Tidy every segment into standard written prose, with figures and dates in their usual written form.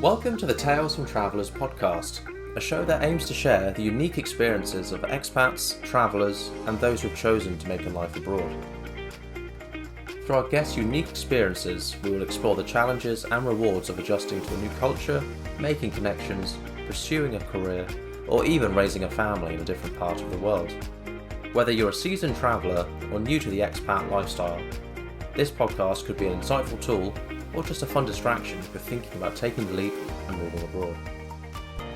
Welcome to the Tales from Travellers podcast, a show that aims to share the unique experiences of expats, travellers, and those who've chosen to make a life abroad. Through our guests' unique experiences, we will explore the challenges and rewards of adjusting to a new culture, making connections, pursuing a career, or even raising a family in a different part of the world. Whether you're a seasoned traveller or new to the expat lifestyle, this podcast could be an insightful tool or just a fun distraction if you're thinking about taking the leap and moving abroad.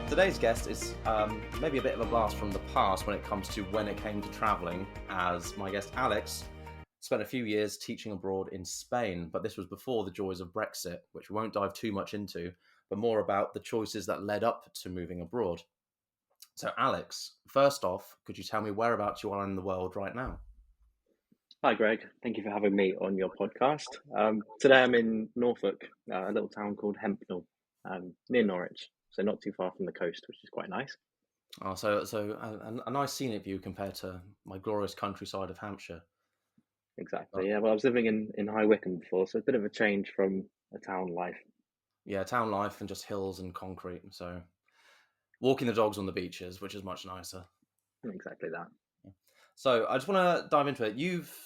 Today's guest is maybe a bit of a blast from the past when it comes to when it came to travelling, as my guest Alex spent a few years teaching abroad in Spain, but this was before the joys of Brexit, which we won't dive too much into, but more about the choices that led up to moving abroad. So Alex, first off, could you tell me whereabouts you are in the world right now? Hi, Greg. Thank you for having me on your podcast. Today I'm in Norfolk, a little town called Hempnall, near Norwich, so not too far from the coast, which is quite nice. Oh, so a nice scenic view compared to my glorious countryside of Hampshire. Exactly. Yeah. Well, I was living in High Wycombe before, so a bit of a change from a town life. Yeah, town life and just hills and concrete. So walking the dogs on the beaches, which is much nicer. Exactly that. So I just want to dive into it. You've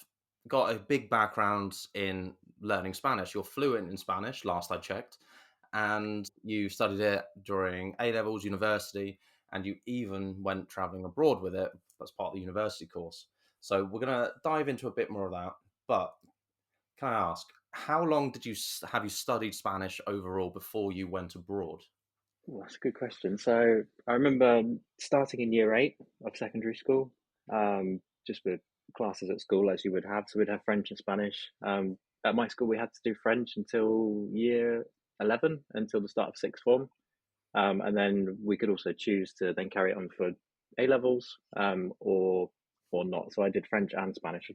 got a big background in learning Spanish. You're fluent in Spanish, last I checked, and you studied it during A levels, university, and you even went traveling abroad with it as part of the university course. So we're going to dive into a bit more of that. But can I ask, how long did you have you studied Spanish overall before you went abroad? Well, that's a good question. So I remember starting in year 8 of secondary school, just with classes at school as you would have. So we'd have French and Spanish. At my school, we had to do French until year 11, until the start of sixth form. And then we could also choose to then carry it on for A levels, or not. So I did French and Spanish, a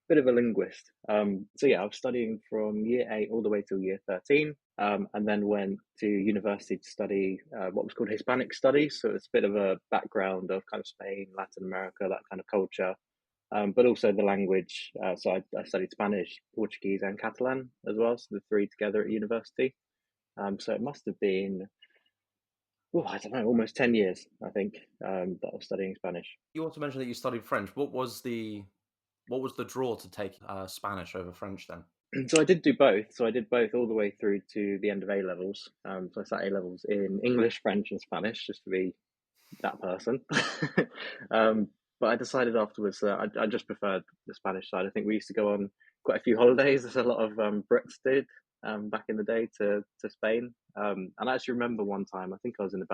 bit of a linguist. So yeah, I was studying from year 8 all the way till year 13, and then went to university to study what was called Hispanic studies. So it's a bit of a background of kind of Spain, Latin America, that kind of culture. But also the language. So I studied Spanish, Portuguese, and Catalan as well. So the three together at university. So it must have been, I don't know, almost 10 years, I think, that I was studying Spanish. You also mentioned that you studied French. What was the draw to take Spanish over French then? So I did do both. So I did both all the way through to the end of A levels. So I sat A levels in English, French, and Spanish, just to be that person. um, but I decided afterwards that I just preferred the Spanish side. I think we used to go on quite a few holidays, as a lot of Brits did back in the day, to Spain. And I actually remember one time, I think I was in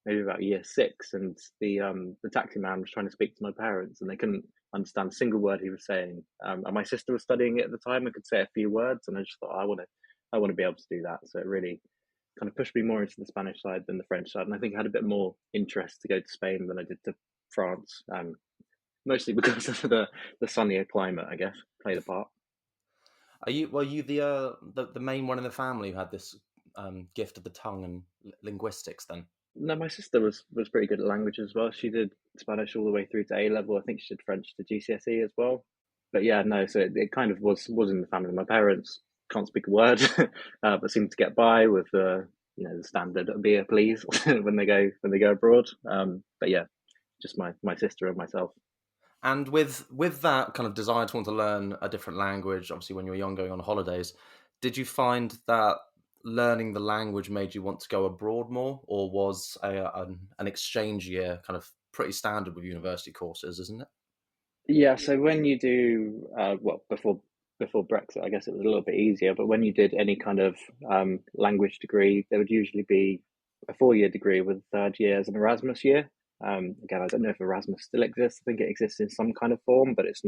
maybe about year 6, and the taxi man was trying to speak to my parents, and they couldn't understand a single word he was saying. And my sister was studying it at the time and could say a few words, and I just thought, I want to be able to do that. So it really kind of pushed me more into the Spanish side than the French side, and I think I had a bit more interest to go to Spain than I did to France. Mostly because of the sunnier climate, I guess, played a part. Were you the main one in the family who had this gift of the tongue and linguistics then? No, my sister was pretty good at languages as well. She did Spanish all the way through to A level. I think she did French to GCSE as well. But yeah, no. So it kind of was in the family. My parents can't speak a word, but seem to get by with the standard beer please when they go abroad. But yeah, just my sister and myself. And with that kind of desire to want to learn a different language, obviously when you were young going on holidays, did you find that learning the language made you want to go abroad more, or was an exchange year kind of pretty standard with university courses, isn't it? Yeah, so when you do, before Brexit, I guess it was a little bit easier. But when you did any kind of language degree, there would usually be a 4-year degree with third year as an Erasmus year. Again, I don't know if Erasmus still exists. I think it exists in some kind of form, but it's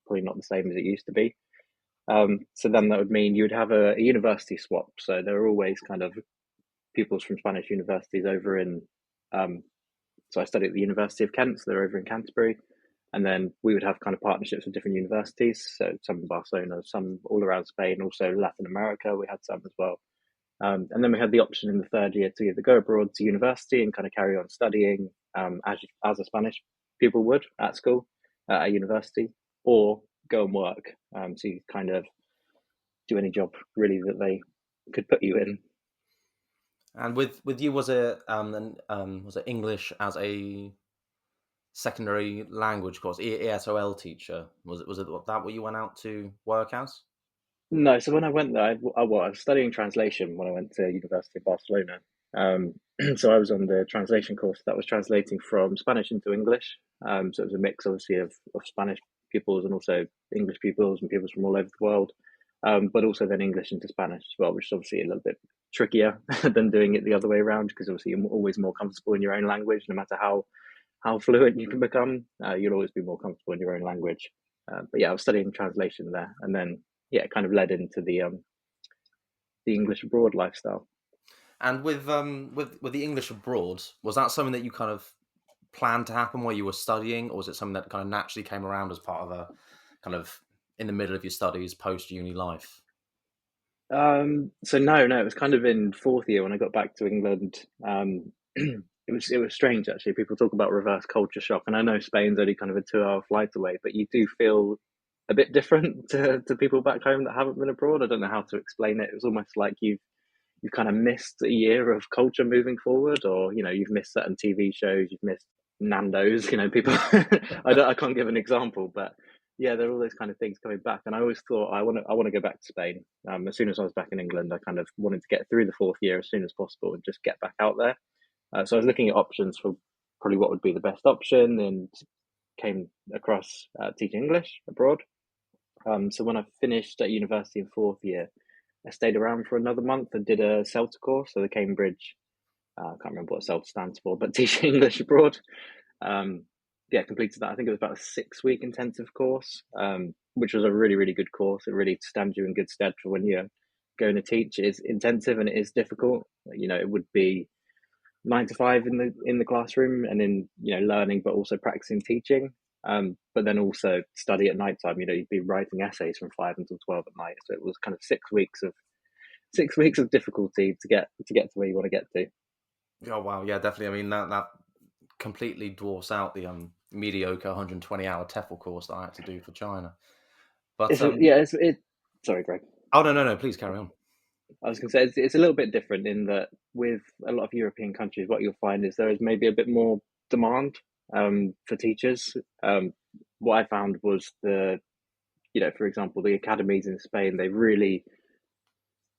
probably not the same as it used to be. So then that would mean you would have a university swap. So there are always kind of pupils from Spanish universities over in. So I studied at the University of Kent, so they're over in Canterbury. And then we would have kind of partnerships with different universities. So some in Barcelona, some all around Spain, also Latin America, we had some as well. And then we had the option in the third year to either go abroad to university and kind of carry on studying as a Spanish pupil would at school, at university, or go and work. So you kind of do any job really that they could put you in. And with you, was it English as a secondary language course, ESOL teacher? Was it that what you went out to work as? No, so when I went there, I was studying translation when I went to University of Barcelona. Um, so I was on the translation course that was translating from Spanish into English. So it was a mix, obviously, of Spanish pupils and also English pupils and pupils from all over the world, but also then English into Spanish as well, which is obviously a little bit trickier than doing it the other way around because obviously you're always more comfortable in your own language, no matter how fluent you can become. You'll always be more comfortable in your own language. But yeah, I was studying translation there, and then yeah, it kind of led into the English abroad lifestyle. And with the English abroad, was that something that you kind of planned to happen while you were studying, or was it something that kind of naturally came around as part of a kind of in the middle of your studies, post uni life? So no, it was kind of in fourth year when I got back to England. It was strange actually. People talk about reverse culture shock, and I know Spain's only kind of a 2 hour flight away, but you do feel a bit different to people back home that haven't been abroad. I don't know how to explain it. It was almost like you've kind of missed a year of culture moving forward, or you've missed certain TV shows, you've missed Nando's. People. I can't give an example, but yeah, there are all those kind of things coming back, and I always thought I want to go back to Spain. As soon as I was back in England, I kind of wanted to get through the fourth year as soon as possible and just get back out there. So I was looking at options for probably what would be the best option, and came across teaching English abroad. So when I finished at university in fourth year, I stayed around for another month and did a CELTA course, so the Cambridge. I can't remember what CELTA stands for, but teaching English abroad. Um, yeah, completed that. I think it was about a 6 week intensive course, which was a really, really good course. It really stands you in good stead for when you're going to teach. It is intensive and it is difficult. It would be 9 to 5 in the classroom and in learning, but also practicing teaching. But then also study at night time. You'd be writing essays from 5 until 12 at night. So it was kind of 6 weeks of difficulty to get to where you want to get to. Oh wow, yeah, definitely. I mean that completely dwarfs out the mediocre 120-hour TEFL course that I had to do for China. But Yeah, sorry, Greg. oh no, please carry on. I was going to say it's a little bit different in that with a lot of European countries, what you'll find is there is maybe a bit more demand for teachers. What I found was for example, the academies in Spain,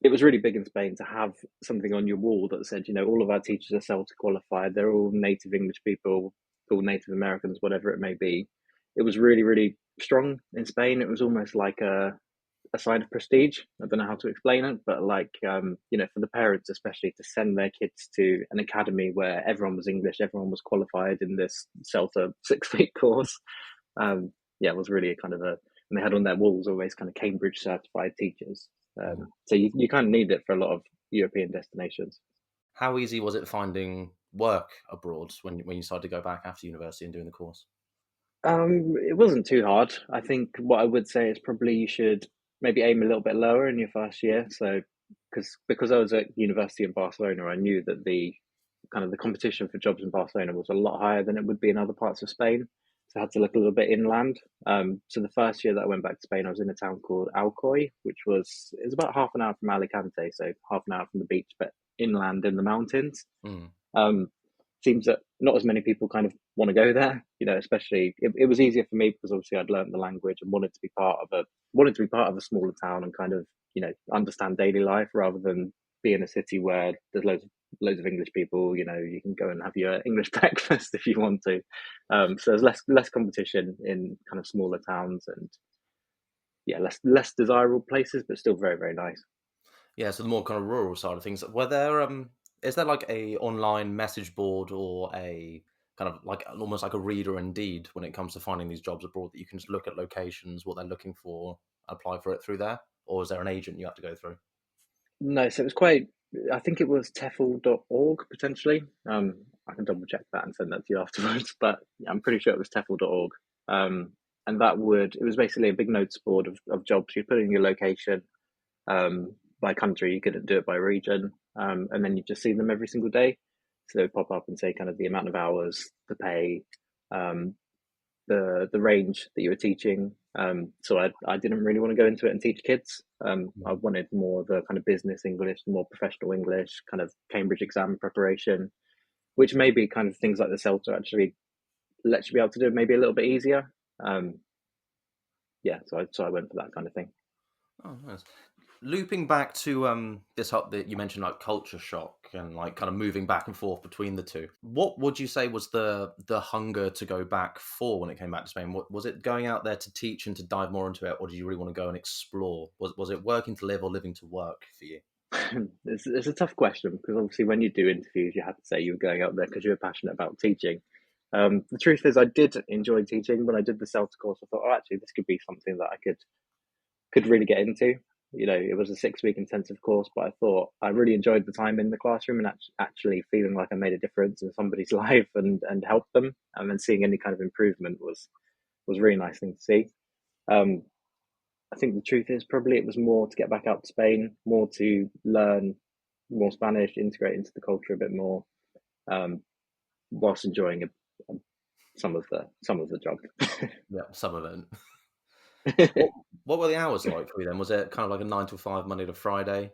it was really big in Spain to have something on your wall that said, all of our teachers are CELTA qualified. They're all native English people, all Native Americans, whatever it may be. It was really, really strong in Spain. It was almost like a sign of prestige. I don't know how to explain it, but like, for the parents, especially to send their kids to an academy where everyone was English, everyone was qualified in this CELTA 6 week course. Yeah, it was really a kind of and they had on their walls always kind of Cambridge certified teachers. So you kind of need it for a lot of European destinations. How easy was it finding work abroad when you decided to go back after university and doing the course? It wasn't too hard. I think what I would say is probably you should maybe aim a little bit lower in your first year. So, because I was at university in Barcelona, I knew that the kind of the competition for jobs in Barcelona was a lot higher than it would be in other parts of Spain. So I had to look a little bit inland. So the first year that I went back to Spain, I was in a town called Alcoy, which it was about half an hour from Alicante, so half an hour from the beach, but inland in the mountains. Mm. Um, Seems that not as many people kind of want to go there. Especially it was easier for me because obviously I'd learned the language and wanted to be part of a smaller town and kind of understand daily life rather than be in a city where there's loads of English people. You can go and have your English breakfast if you want to. So there's less competition in kind of smaller towns and yeah, less desirable places, but still very very nice. Yeah, so the more kind of rural side of things. Were there is there like a online message board or a kind of like almost like a reader indeed when it comes to finding these jobs abroad that you can just look at locations, what they're looking for, apply for it through there? Or is there an agent you have to go through? No, so it was quite. I think it was tefl.org potentially. I can double check that and send that to you afterwards, but yeah, I'm pretty sure it was tefl.org. And it was basically a big notice board of jobs. You put in your location by country, you couldn't do it by region, and then you just see them every single day. So they would pop up and say kind of the amount of hours, the pay, um, the range that you were teaching, So I didn't really want to go into it and teach kids. I Yeah. wanted more the kind of business English, more professional English, kind of Cambridge exam preparation, which maybe kind of things like the CELTA actually lets you be able to do maybe a little bit easier. Um, yeah, so I went for that kind of thing. Oh, nice. Looping back to this hub that you mentioned, like culture shock and like kind of moving back and forth between the two. What would you say was the hunger to go back for when it came back to Spain? Was it going out there to teach and to dive more into it, or did you really want to go and explore? Was it working to live or living to work for you? It's a tough question because obviously when you do interviews, you have to say you were going out there because you were passionate about teaching. The truth is, I did enjoy teaching. When I did the CELTA course, I thought, oh, actually, this could be something that I could really get into. You know, it was a 6 week intensive course, but I thought I really enjoyed the time in the classroom and actually feeling like I made a difference in somebody's life and helped them, and then seeing any kind of improvement was a really nice thing to see. Um, I think the truth is probably it was more to get back out to Spain, more to learn more Spanish, integrate into the culture a bit more, um, whilst enjoying some of the job. Yeah, some of it. What what were the hours like for you then? Was it kind of like a 9 to 5, Monday to Friday?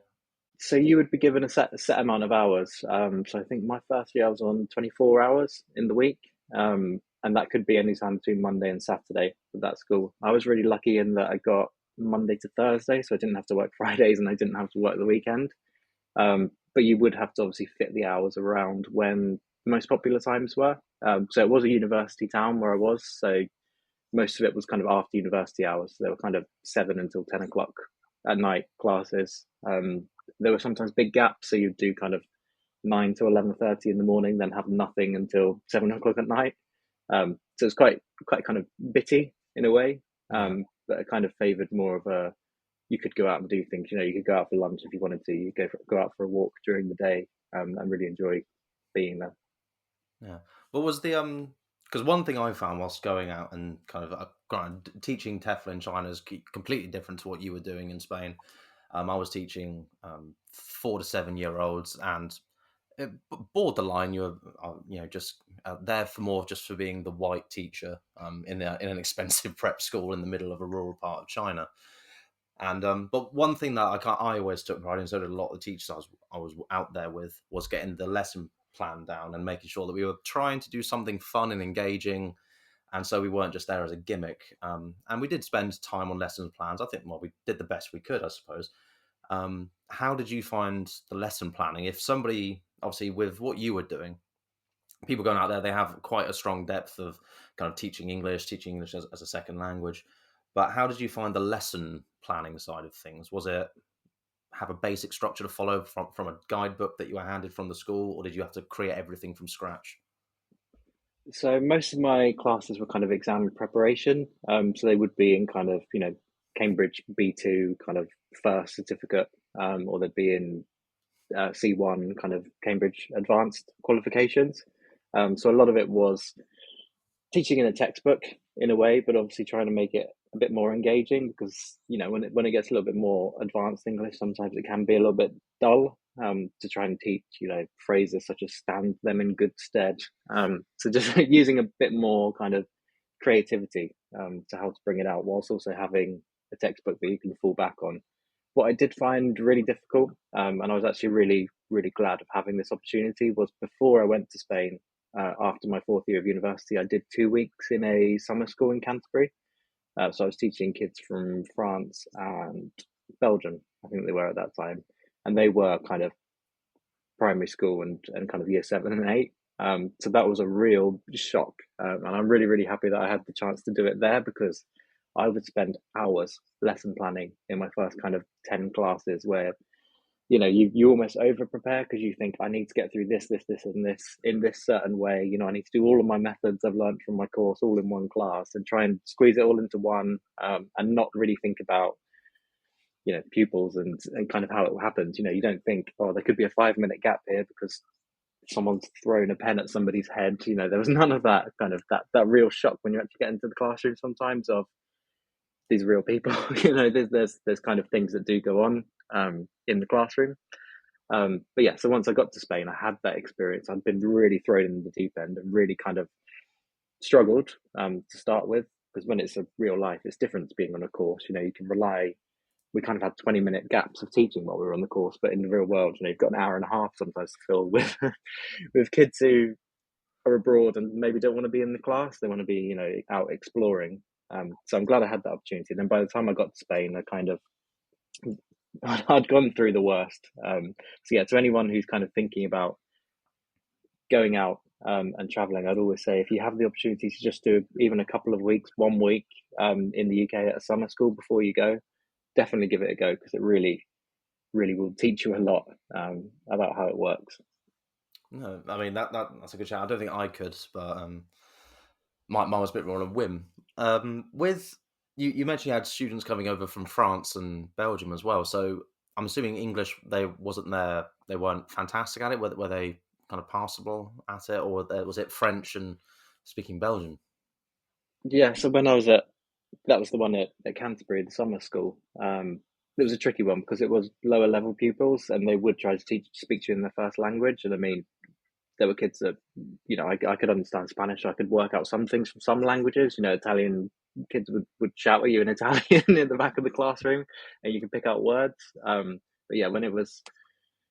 So you would be given a set amount of hours. So I think my first year I was on 24 hours in the week, and that could be any time between Monday and Saturday with that school. I was really lucky in that I got Monday to Thursday, so I didn't have to work Fridays and I didn't have to work the weekend. But you would have to obviously fit the hours around when the most popular times were. So it was a university town where I was, so most of it was kind of after university hours. So they were kind of 7 until 10 o'clock at night classes. There were sometimes big gaps, so you'd do kind of 9 to 11:30 in the morning, then have nothing until 7 o'clock at night. So it's quite kind of bitty in a way, Yeah. but it kind of favoured more of a you could go out and do things. You know, you could go out for lunch if you wanted to. You go out for a walk during the day, and really enjoy being there. Yeah. What was the because one thing I found whilst going out and kind of granted, teaching TEFL in China is completely different to what you were doing in Spain. I was teaching 4 to 7 year olds, and borderline you're just there for more just for being the white teacher in an expensive prep school in the middle of a rural part of China. And but one thing that I always took pride in, so did a lot of the teachers I was out there with, was getting the lesson plan down and making sure that we were trying to do something fun and engaging, and so we weren't just there as a gimmick. And we did spend time on lesson plans. I think, well, we did the best we could, I suppose. How did you find the lesson planning? If somebody, obviously, with what you were doing, people going out there, they have quite a strong depth of kind of teaching English as a second language. But how did you find the lesson planning side of things? Was it have a basic structure to follow from a guidebook that you were handed from the school, or did you have to create everything from scratch? So most of my classes were kind of exam preparation. So they would be in kind of Cambridge B2 kind of first certificate, or they'd be in C1 kind of Cambridge advanced qualifications. So a lot of it was teaching in a textbook in a way, but obviously trying to make it a bit more engaging because when it gets a little bit more advanced English, sometimes it can be a little bit dull. To try and teach phrases such as stand them in good stead. So just using a bit more kind of creativity to how to bring it out, whilst also having a textbook that you can fall back on. What I did find really difficult, and I was actually really, really glad of having this opportunity, was before I went to Spain, after my fourth year of university, I did 2 weeks in a summer school in Canterbury. So I was teaching kids from France and Belgium, I think they were at that time. And they were kind of primary school and kind of year 7 and 8. So that was a real shock. And I'm really, really happy that I had the chance to do it there because I would spend hours lesson planning in my first kind of 10 classes where you almost over prepare because you think I need to get through this and this in this certain way. I need to do all of my methods I've learned from my course all in one class and try and squeeze it all into one, and not really think about pupils and kind of how it happens. You don't think, oh, there could be a 5 minute gap here because someone's thrown a pen at somebody's head. There was none of that kind of that real shock when you actually get into the classroom sometimes of these real people. There's kind of things that do go on in the classroom. But yeah, so once I got to Spain, I had that experience. I'd been really thrown in the deep end and really kind of struggled to start with. because when it's a real life, it's different to being on a course. You can rely. We kind of had 20-minute gaps of teaching while we were on the course, but in the real world, you've got an hour and a half sometimes to fill with with kids who are abroad and maybe don't want to be in the class. They want to be, out exploring. So I'm glad I had that opportunity. And then by the time I got to Spain, I kind of I'd gone through the worst. So yeah, to anyone who's kind of thinking about going out and traveling, I'd always say if you have the opportunity to just do even a couple of weeks, 1 week in the UK at a summer school before you go, definitely give it a go because it really, really will teach you a lot about how it works. No, I mean that's a good shout. I don't think I could, but mine was a bit more on a whim. With you mentioned you had students coming over from France and Belgium as well. So I'm assuming English they weren't fantastic at it. Were they kind of passable at it, or was it French and speaking Belgian? Yeah, so when I was at that was the one at Canterbury, the summer school. It was a tricky one because it was lower level pupils and they would try to speak to you in their first language. And I mean, there were kids that, I could understand Spanish. I could work out some things from some languages. Italian kids would shout at you in Italian in the back of the classroom and you can pick out words. But yeah, when it was,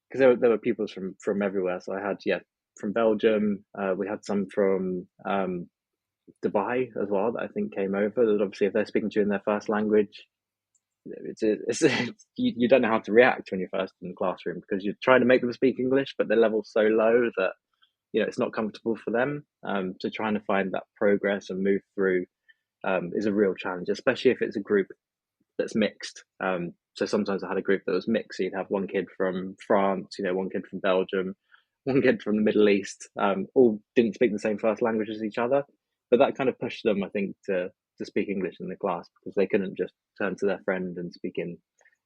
because there were pupils from everywhere. So I had, yeah, from Belgium. We had some from Dubai as well that I think came over. That obviously, if they're speaking to you in their first language, it's you don't know how to react when you're first in the classroom because you're trying to make them speak English, but their level's so low that it's not comfortable for them. So trying to find that progress and move through is a real challenge, especially if it's a group that's mixed. So sometimes I had a group that was mixed. So you'd have one kid from France, one kid from Belgium, one kid from the Middle East. All didn't speak the same first language as each other, but that kind of pushed them, I think, to speak English in the class because they couldn't just turn to their friend and speak in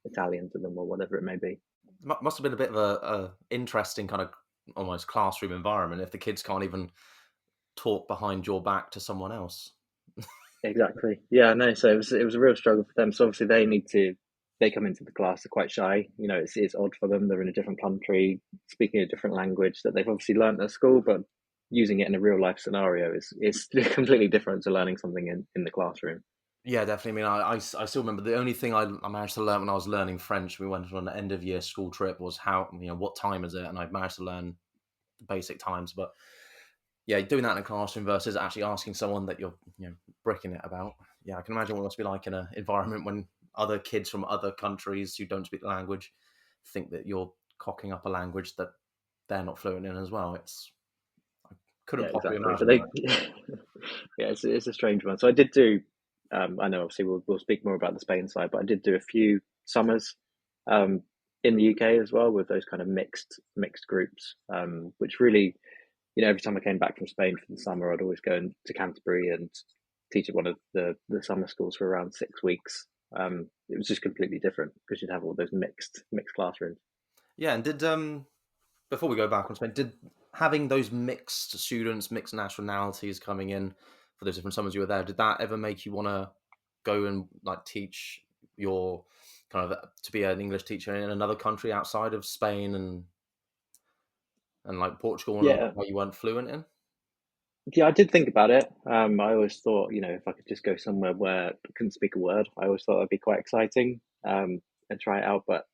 Italian to them or whatever it may be. Must have been a bit of a interesting kind of almost classroom environment if the kids can't even talk behind your back to someone else. Exactly. Yeah, no. So it was a real struggle for them. So obviously they come into the class, they're quite shy. It's odd for them. They're in a different country, speaking a different language that they've obviously learned at school, but using it in a real life scenario is completely different to learning something in the classroom. Yeah, definitely. I mean, I still remember the only thing I managed to learn when I was learning French. We went on an end of year school trip. Was how what time is it, and I managed to learn the basic times. But yeah, doing that in a classroom versus actually asking someone that you're bricking it about. Yeah, I can imagine what it must be like in an environment when other kids from other countries who don't speak the language think that you're cocking up a language that they're not fluent in as well. I Yeah, couldn't possibly exactly. But imagine that. yeah, it's a strange one. So I did do. I know obviously we'll speak more about the Spain side, but I did do a few summers um, in the UK as well with those kind of mixed groups, which really, every time I came back from Spain for the summer, I'd always go to Canterbury and teach at one of the summer schools for around 6 weeks. It was just completely different because you'd have all those mixed classrooms. Yeah, and did before we go back on Spain, did having those mixed students, mixed nationalities coming in for those different summers you were there, did that ever make you want to go and like teach your kind of to be an English teacher in another country outside of Spain and like Portugal and Yeah, where you weren't fluent in? yeah, I did think about it. I always thought, if I could just go somewhere where I couldn't speak a word, I always thought that'd be quite exciting and try it out. But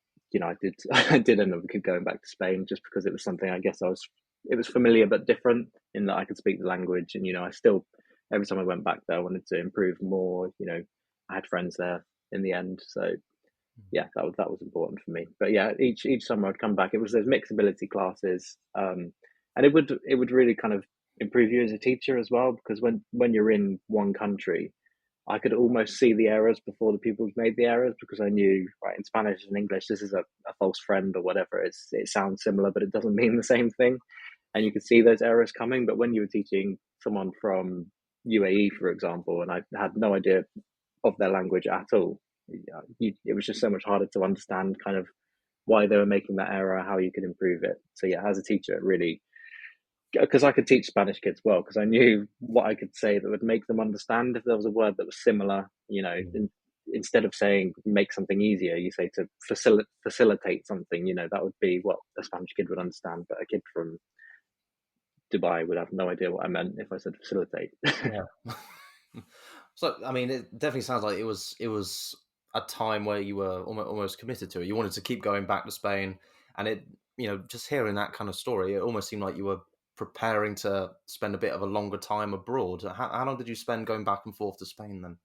I did, I did end up going back to Spain just because it was something I guess it was familiar but different in that I could speak the language, and I still every time I went back there, I wanted to improve more. I had friends there in the end, so yeah, that was important for me. But yeah, each summer I'd come back. It was those mixed ability classes, and it would really kind of improve you as a teacher as well because when you're in one country, I could almost see the errors before the people who've made the errors because I knew right in Spanish and English this is a false friend or whatever. It sounds similar, but it doesn't mean the same thing, and you could see those errors coming. But when you were teaching someone from UAE, for example, and I had no idea of their language at all, it was just so much harder to understand kind of why they were making that error, how you could improve it. So yeah, as a teacher, it really because I could teach Spanish kids well because I knew what I could say that would make them understand if there was a word that was similar. Instead of saying make something easier, you say to facilitate something. That would be what a Spanish kid would understand, but a kid from Dubai would have no idea what I meant if I said facilitate. Yeah. So, I mean, it definitely sounds like it was a time where you were almost committed to it. You wanted to keep going back to Spain, and just hearing that kind of story, it almost seemed like you were preparing to spend a bit of a longer time abroad. How long did you spend going back and forth to Spain then?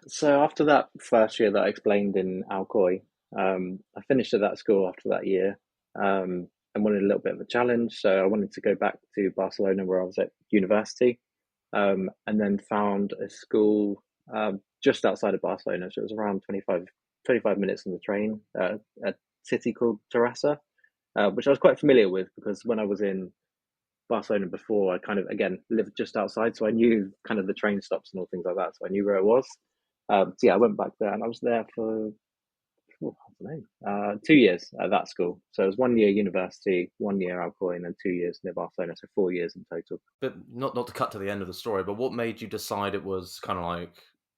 So after that first year that I explained in Alcoy, I finished at that school after that year, and wanted a little bit of a challenge. So I wanted to go back to Barcelona where I was at university, and then found a school just outside of Barcelona. So it was around 25 minutes on the train, a city called Terrassa, which I was quite familiar with because when I was in Barcelona before, I kind of again lived just outside, so I knew kind of the train stops and all things like that. So I knew where it was. So yeah, I went back there and I was there for I don't know, 2 years at that school. So it was 1 year university, 1 year Alcoy, and then 2 years near Barcelona. So 4 years in total. But not to cut to the end of the story, but what made you decide it was kind of like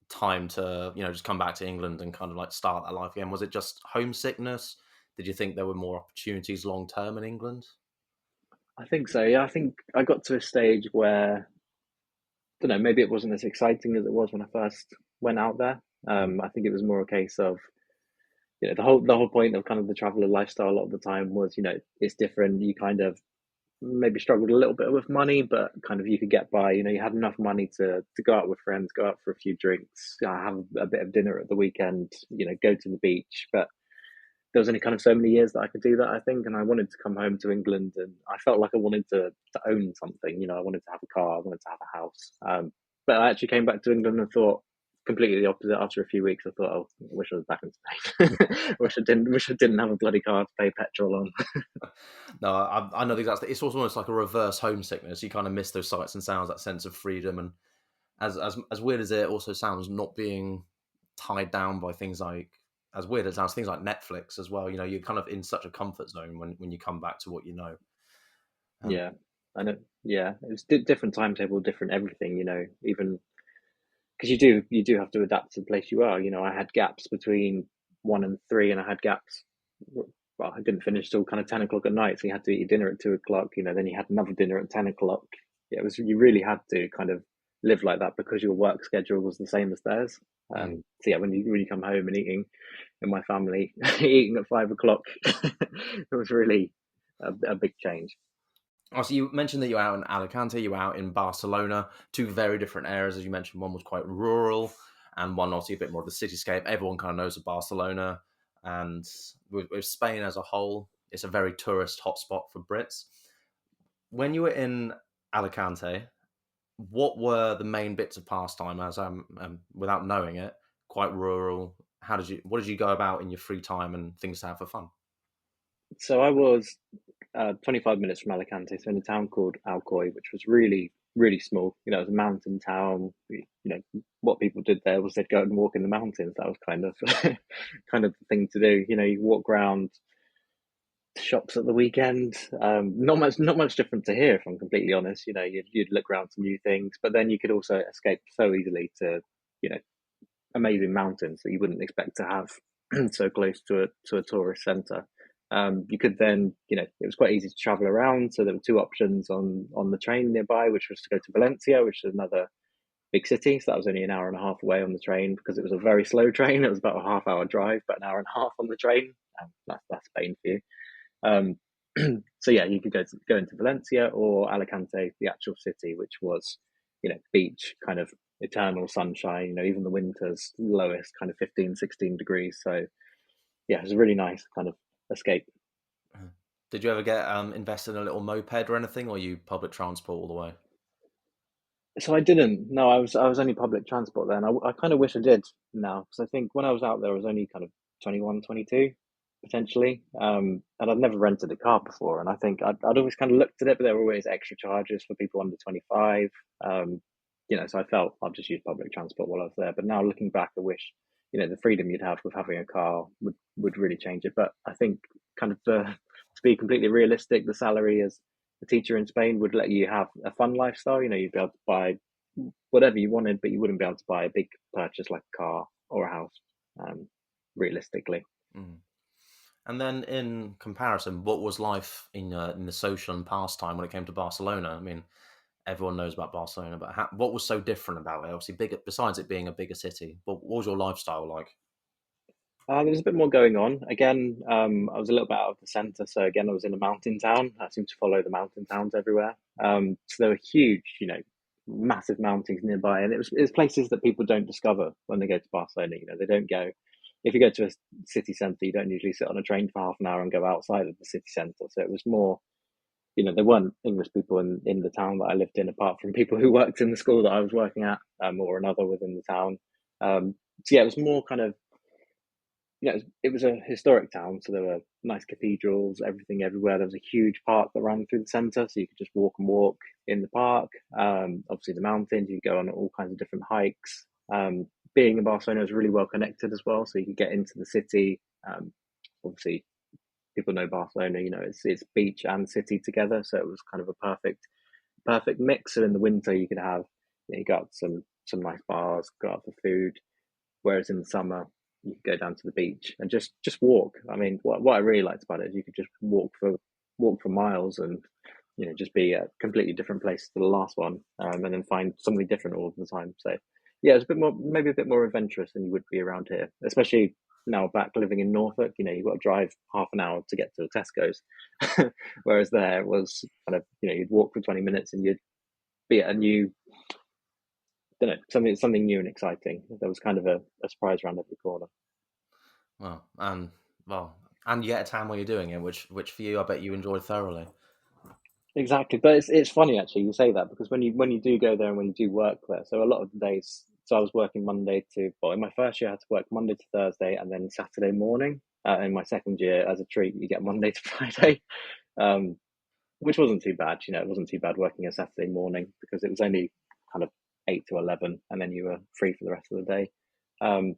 time to just come back to England and kind of like start that life again? Was it just homesickness? Did you think there were more opportunities long term in England? I think so. Yeah, I think I got to a stage where I don't know, maybe it wasn't as exciting as it was when I first went out there. I think it was more a case of the whole point of kind of the traveler lifestyle a lot of the time was it's different. You kind of maybe struggled a little bit with money, but kind of you could get by. You had enough money to go out with friends, go out for a few drinks, have a bit of dinner at the weekend, go to the beach. But there was only kind of so many years that I could do that, I think, and I wanted to come home to England, and I felt like I wanted to own something. I wanted to have a car, I wanted to have a house. But I actually came back to England and thought completely the opposite. After a few weeks, I thought, oh, I wish I was back in Spain. Wish I didn't have a bloody car to pay petrol on. No, I know exactly. It's almost like a reverse homesickness. You kind of miss those sights and sounds, that sense of freedom, and as weird as it also sounds, not being tied down by things like as weird as it sounds, things like Netflix as well. You're kind of in such a comfort zone when you come back to what you know. Um, Yeah, I know. Yeah, it was different timetable, different everything. Even because you do have to adapt to the place you are. I had gaps between 1 and 3, and I had gaps. Well, I didn't finish till kind of 10 o'clock at night, so you had to eat your dinner at 2 o'clock. Then you had another dinner at 10 o'clock. Yeah, it was you really had to kind of live like that because your work schedule was the same as theirs. mm. So yeah, when you come home and eating in my family, eating at 5 o'clock, it was really a big change. Oh, so you mentioned that you were out in Alicante, you were out in Barcelona, two very different areas, as you mentioned. One was quite rural, and one obviously a bit more of the cityscape. Everyone kind of knows of Barcelona, and with Spain as a whole, it's a very tourist hotspot for Brits. When you were in Alicante, what were the main bits of pastime? As without knowing it, quite rural. What did you go about in your free time and things to have for fun? So I was 25 minutes from Alicante, so in a town called Alcoy, which was really, really small. It was a mountain town. What people did there was they'd go and walk in the mountains. That was kind of kind of the thing to do. You walk around shops at the weekend. Not much different to here, if I'm completely honest. You'd look around some new things, but then you could also escape so easily to you know amazing mountains that you wouldn't expect to have so close to a tourist center. You could then, it was quite easy to travel around. So there were two options on the train nearby, which was to go to Valencia, which is another big city. So that was only an hour and a half away on the train because it was a very slow train. It was about a half-hour drive, but an hour and a half on the train. That's Spain for you. Um, so yeah, you could go into Valencia or Alicante, the actual city, which was, beach, kind of eternal sunshine. Even the winter's lowest, kind of 15, 16 degrees. So yeah, it was a really nice kind of escape. Did you ever get invested in a little moped or anything, or you public transport all the way? So I didn't. No, I was only public transport then. I kind of wish I did now because I think when I was out there, I was only kind of 21, 22 potentially, and I'd never rented a car before. And I think I'd always kind of looked at it, but there were always extra charges for people under 25. So I felt I'll just use public transport while I was there. But now looking back, I wish the freedom you'd have with having a car would really change it. But I think kind of to be completely realistic, the salary is a teacher in Spain would let you have a fun lifestyle. You'd be able to buy whatever you wanted, but you wouldn't be able to buy a big purchase like a car or a house, realistically. Mm. And then, in comparison, what was life in the social and pastime when it came to Barcelona? I mean, everyone knows about Barcelona, but what was so different about it? Obviously, bigger besides it being a bigger city. But what was your lifestyle like? There was a bit more going on. Again, I was a little bit out of the centre, so again, I was in a mountain town. I seem to follow the mountain towns everywhere. So there were huge, massive mountains nearby, and it was places that people don't discover when they go to Barcelona. They don't go. If you go to a city centre, you don't usually sit on a train for half an hour and go outside of the city centre. So it was more, there weren't English people in the town that I lived in, apart from people who worked in the school that I was working at, or another within the town. So yeah, it was more kind of, it was a historic town, so there were nice cathedrals, everything everywhere. There was a huge park that ran through the centre, so you could just walk and walk in the park. Obviously, the mountains, you could go on all kinds of different hikes. Being in Barcelona was really well connected as well, so you could get into the city. Obviously, people know Barcelona, it's beach and city together, so it was kind of a perfect mix. So in the winter, you could have, you got some nice bars, go out for food. Whereas in the summer, you could go down to the beach and just walk. I mean, what I really liked about it is you could just walk for miles and just be a completely different place to the last one, and then find something different all the time. So yeah, it's a bit more, maybe a bit more adventurous than you would be around here, especially now back living in Norfolk. You've got to drive half an hour to get to a Tesco's, whereas there it was kind of, you'd walk for 20 minutes and you'd be at a new, don't know, something new and exciting. There was kind of a surprise around every corner. Well, and you get a tan while you're doing it, which for you, I bet you enjoyed thoroughly. Exactly, but it's funny actually you say that, because when you do go there and when you do work there, so a lot of the days, so I was working Monday to, well, in my first year I had to work Monday to Thursday and then Saturday morning. In my second year, as a treat, you get Monday to Friday, um, which wasn't too bad. It wasn't too bad working a Saturday morning because it was only kind of 8 to 11, and then you were free for the rest of the day. Um,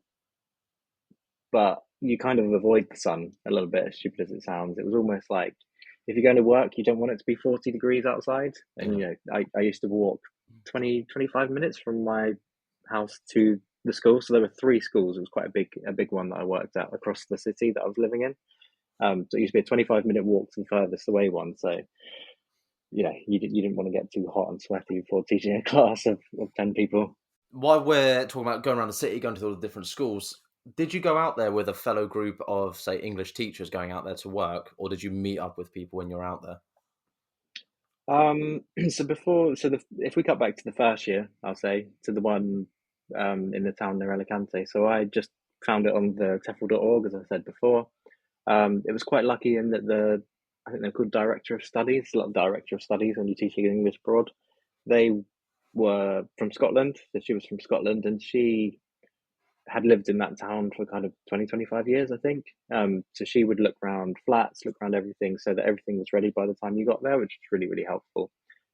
but you kind of avoid the sun a little bit, as stupid as it sounds. It was almost like, if you're going to work, you don't want it to be 40 degrees outside. And, Yeah. I used to walk 20-25 minutes from my house to the school. So there were three schools. It was quite a big one that I worked at across the city that I was living in. So it used to be a 25-minute walk to the furthest away one. So, you didn't want to get too hot and sweaty before teaching a class of 10 people. While we're talking about going around the city, going to all the different schools, did you go out there with a fellow group of, say, English teachers going out there to work, or did you meet up with people when you're out there? If we cut back to the first year, I'll say, to the one in the town near Alicante. So I just found it on the TEFL.org, as I said before. It was quite lucky in that I think they're called Director of Studies, a lot of Director of Studies when you're teaching English abroad. They were from Scotland, so she was from Scotland, and she had lived in that town for kind of 20-25 years, I think. So she would look around flats, look around everything, so that everything was ready by the time you got there, which was really, really helpful.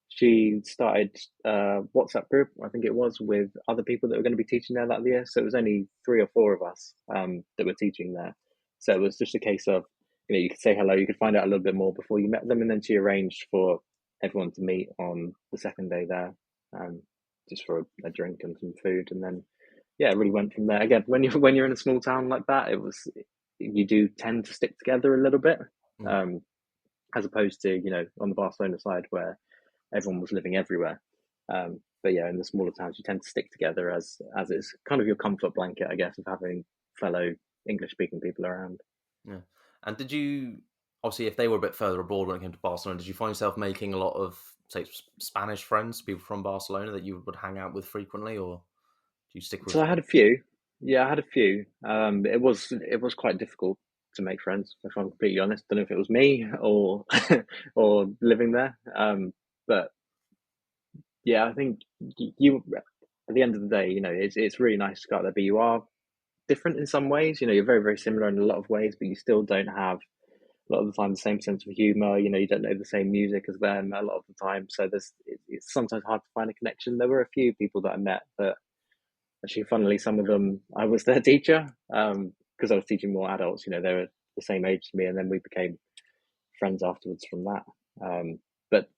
She started a WhatsApp group, I think it was, with other people that were going to be teaching there that year. So it was only 3 or 4 of us that were teaching there. So it was just a case of, you could say hello, you could find out a little bit more before you met them, and then she arranged for everyone to meet on the second day there, just for a drink and some food, and then yeah, it really went from there. Again, when you're in a small town like that, you do tend to stick together a little bit, Mm. um, as opposed to on the Barcelona side where everyone was living everywhere. But yeah, in the smaller towns, you tend to stick together as it's kind of your comfort blanket, I guess, of having fellow English speaking people around. Yeah. And did you, obviously, if they were a bit further abroad when it came to Barcelona, did you find yourself making a lot of, say, Spanish friends, people from Barcelona that you would hang out with frequently, or do you stick So with? I had a few. Yeah, I had a few. It was quite difficult to make friends, if I'm completely honest. Don't know if it was me or or living there. But yeah, I think you at the end of the day, it's really nice to go out there, but you are different in some ways. You're very, very similar in a lot of ways, but you still don't have a lot of the time the same sense of humor. You don't know the same music as them a lot of the time. So it's sometimes hard to find a connection. There were a few people that I met that actually, funnily, some of them I was their teacher, because I was teaching more adults. They were the same age as me, and then we became friends afterwards from that. But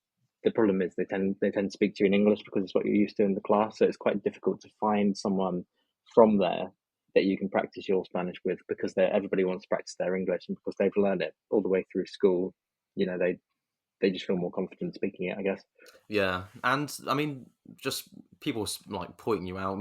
the problem is they tend to speak to you in English because it's what you're used to in the class. So it's quite difficult to find someone from there that you can practice your Spanish with, because everybody wants to practice their English, and because they've learned it all the way through school. They they just feel more confident speaking it, I guess. Yeah, and I mean, just people like pointing you out,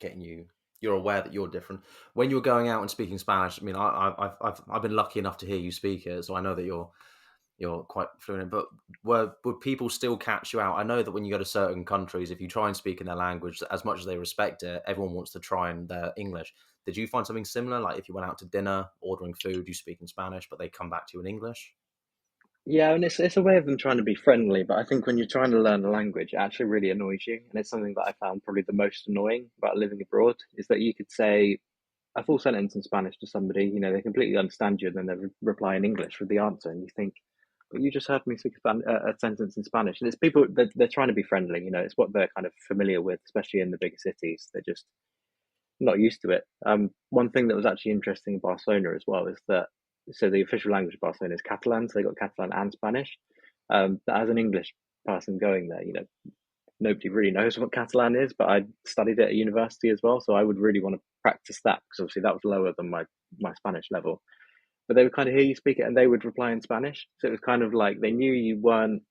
getting you. You're aware that you're different when you're going out and speaking Spanish. I mean, I've been lucky enough to hear you speak it, so I know that you're quite fluent in. But would people still catch you out? I know that when you go to certain countries, if you try and speak in their language, as much as they respect it, everyone wants to try in their English. Did you find something similar? Like if you went out to dinner, ordering food, you speak in Spanish, but they come back to you in English? Yeah, and it's a way of them trying to be friendly, but I think when you're trying to learn a language, it actually really annoys you, and it's something that I found probably the most annoying about living abroad is that you could say a full sentence in Spanish to somebody, they completely understand you, and then they reply in English with the answer, and you think, but you just heard me speak a sentence in Spanish, and it's people that they're trying to be friendly. It's what they're kind of familiar with, especially in the bigger cities. They're just not used to it. One thing that was actually interesting in Barcelona as well is that the official language of Barcelona is Catalan, so they got Catalan and Spanish. As an English person going there, nobody really knows what Catalan is, but I studied it at university as well, so I would really want to practice that because obviously that was lower than my Spanish level. But they would kind of hear you speak it and they would reply in Spanish. So it was kind of like they knew you weren't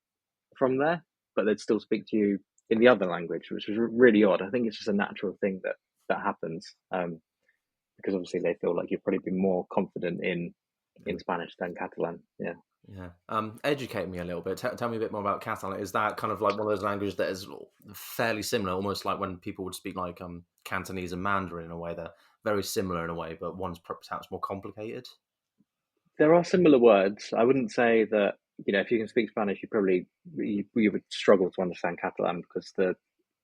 from there, but they'd still speak to you in the other language, which was really odd. I think it's just a natural thing that happens because obviously they feel like you'd probably be more confident in Spanish than Catalan. Yeah. Yeah. Educate me a little bit. Tell me a bit more about Catalan. Is that kind of like one of those languages that is fairly similar, almost like when people would speak like Cantonese and Mandarin in a way? They're very similar in a way, but one's perhaps more complicated. There are similar words. I wouldn't say that, if you can speak Spanish, you would struggle to understand Catalan because the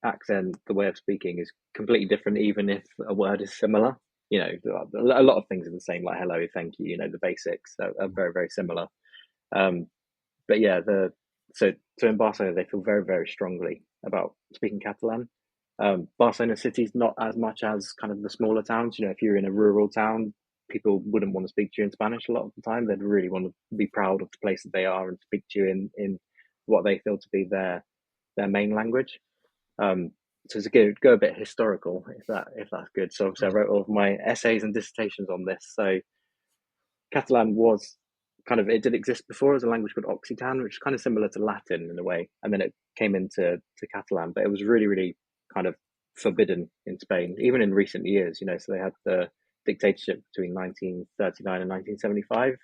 accent, the way of speaking is completely different, even if a word is similar. A lot of things are the same, like hello, thank you, the basics are very, very similar. Um, but yeah, so in Barcelona, they feel very, very strongly about speaking Catalan. Barcelona city's not as much as kind of the smaller towns. If you're in a rural town, people wouldn't want to speak to you in Spanish a lot of the time. They'd really want to be proud of the place that they are and speak to you in what they feel to be their main language. So to go a bit historical, if that's good. So obviously I wrote all of my essays and dissertations on this. So Catalan was it did exist before as a language called Occitan, which is kind of similar to Latin in a way, and then it came into Catalan, but it was really, really kind of forbidden in Spain, even in recent years. So they had the dictatorship between 1939 and 1975,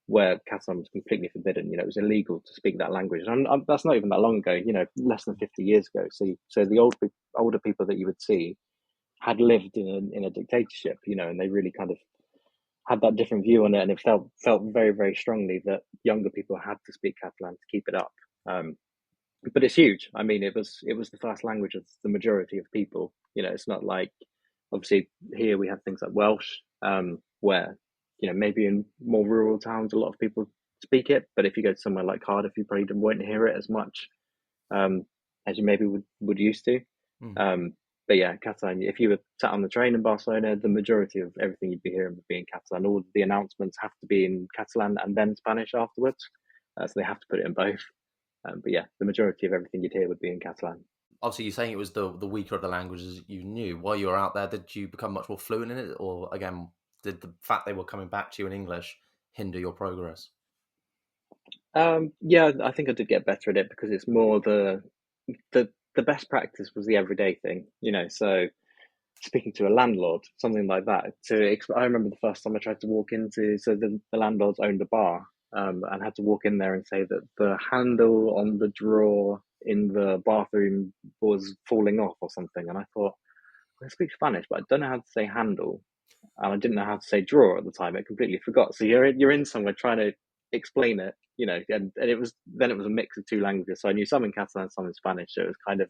where Catalan was completely forbidden. It was illegal to speak that language, and that's not even that long ago. Less than 50 years ago. So the older people that you would see had lived in a dictatorship, and they really kind of had that different view on it, and it felt very, very strongly that younger people had to speak Catalan to keep it up. But it's huge. I mean, it was the first language of the majority of people. It's not like obviously here we have things like Welsh, where maybe in more rural towns a lot of people speak it, but if you go to somewhere like Cardiff, you probably won't hear it as much um, as you maybe would used to. Mm. But yeah, Catalan, if you were sat on the train in Barcelona, the majority of everything you'd be hearing would be in Catalan. All the announcements have to be in Catalan and then Spanish afterwards. So they have to put it in both. But yeah, the majority of everything you'd hear would be in Catalan. Obviously, you're saying it was the weaker of the languages you knew. While you were out there, did you become much more fluent in it, or again, did the fact they were coming back to you in English hinder your progress? Yeah, I think I did get better at it because it's more the best practice was the everyday thing, so speaking to a landlord, something like that. I remember the first time I tried to walk into, so the landlords owned a bar, and had to walk in there and say that the handle on the drawer in the bathroom was falling off or something. And I thought, I speak Spanish, but I don't know how to say handle, and I didn't know how to say drawer at the time. I completely forgot. So you're in somewhere trying to explain it, and it was a mix of two languages. So I knew some in Catalan, some in Spanish. So it was kind of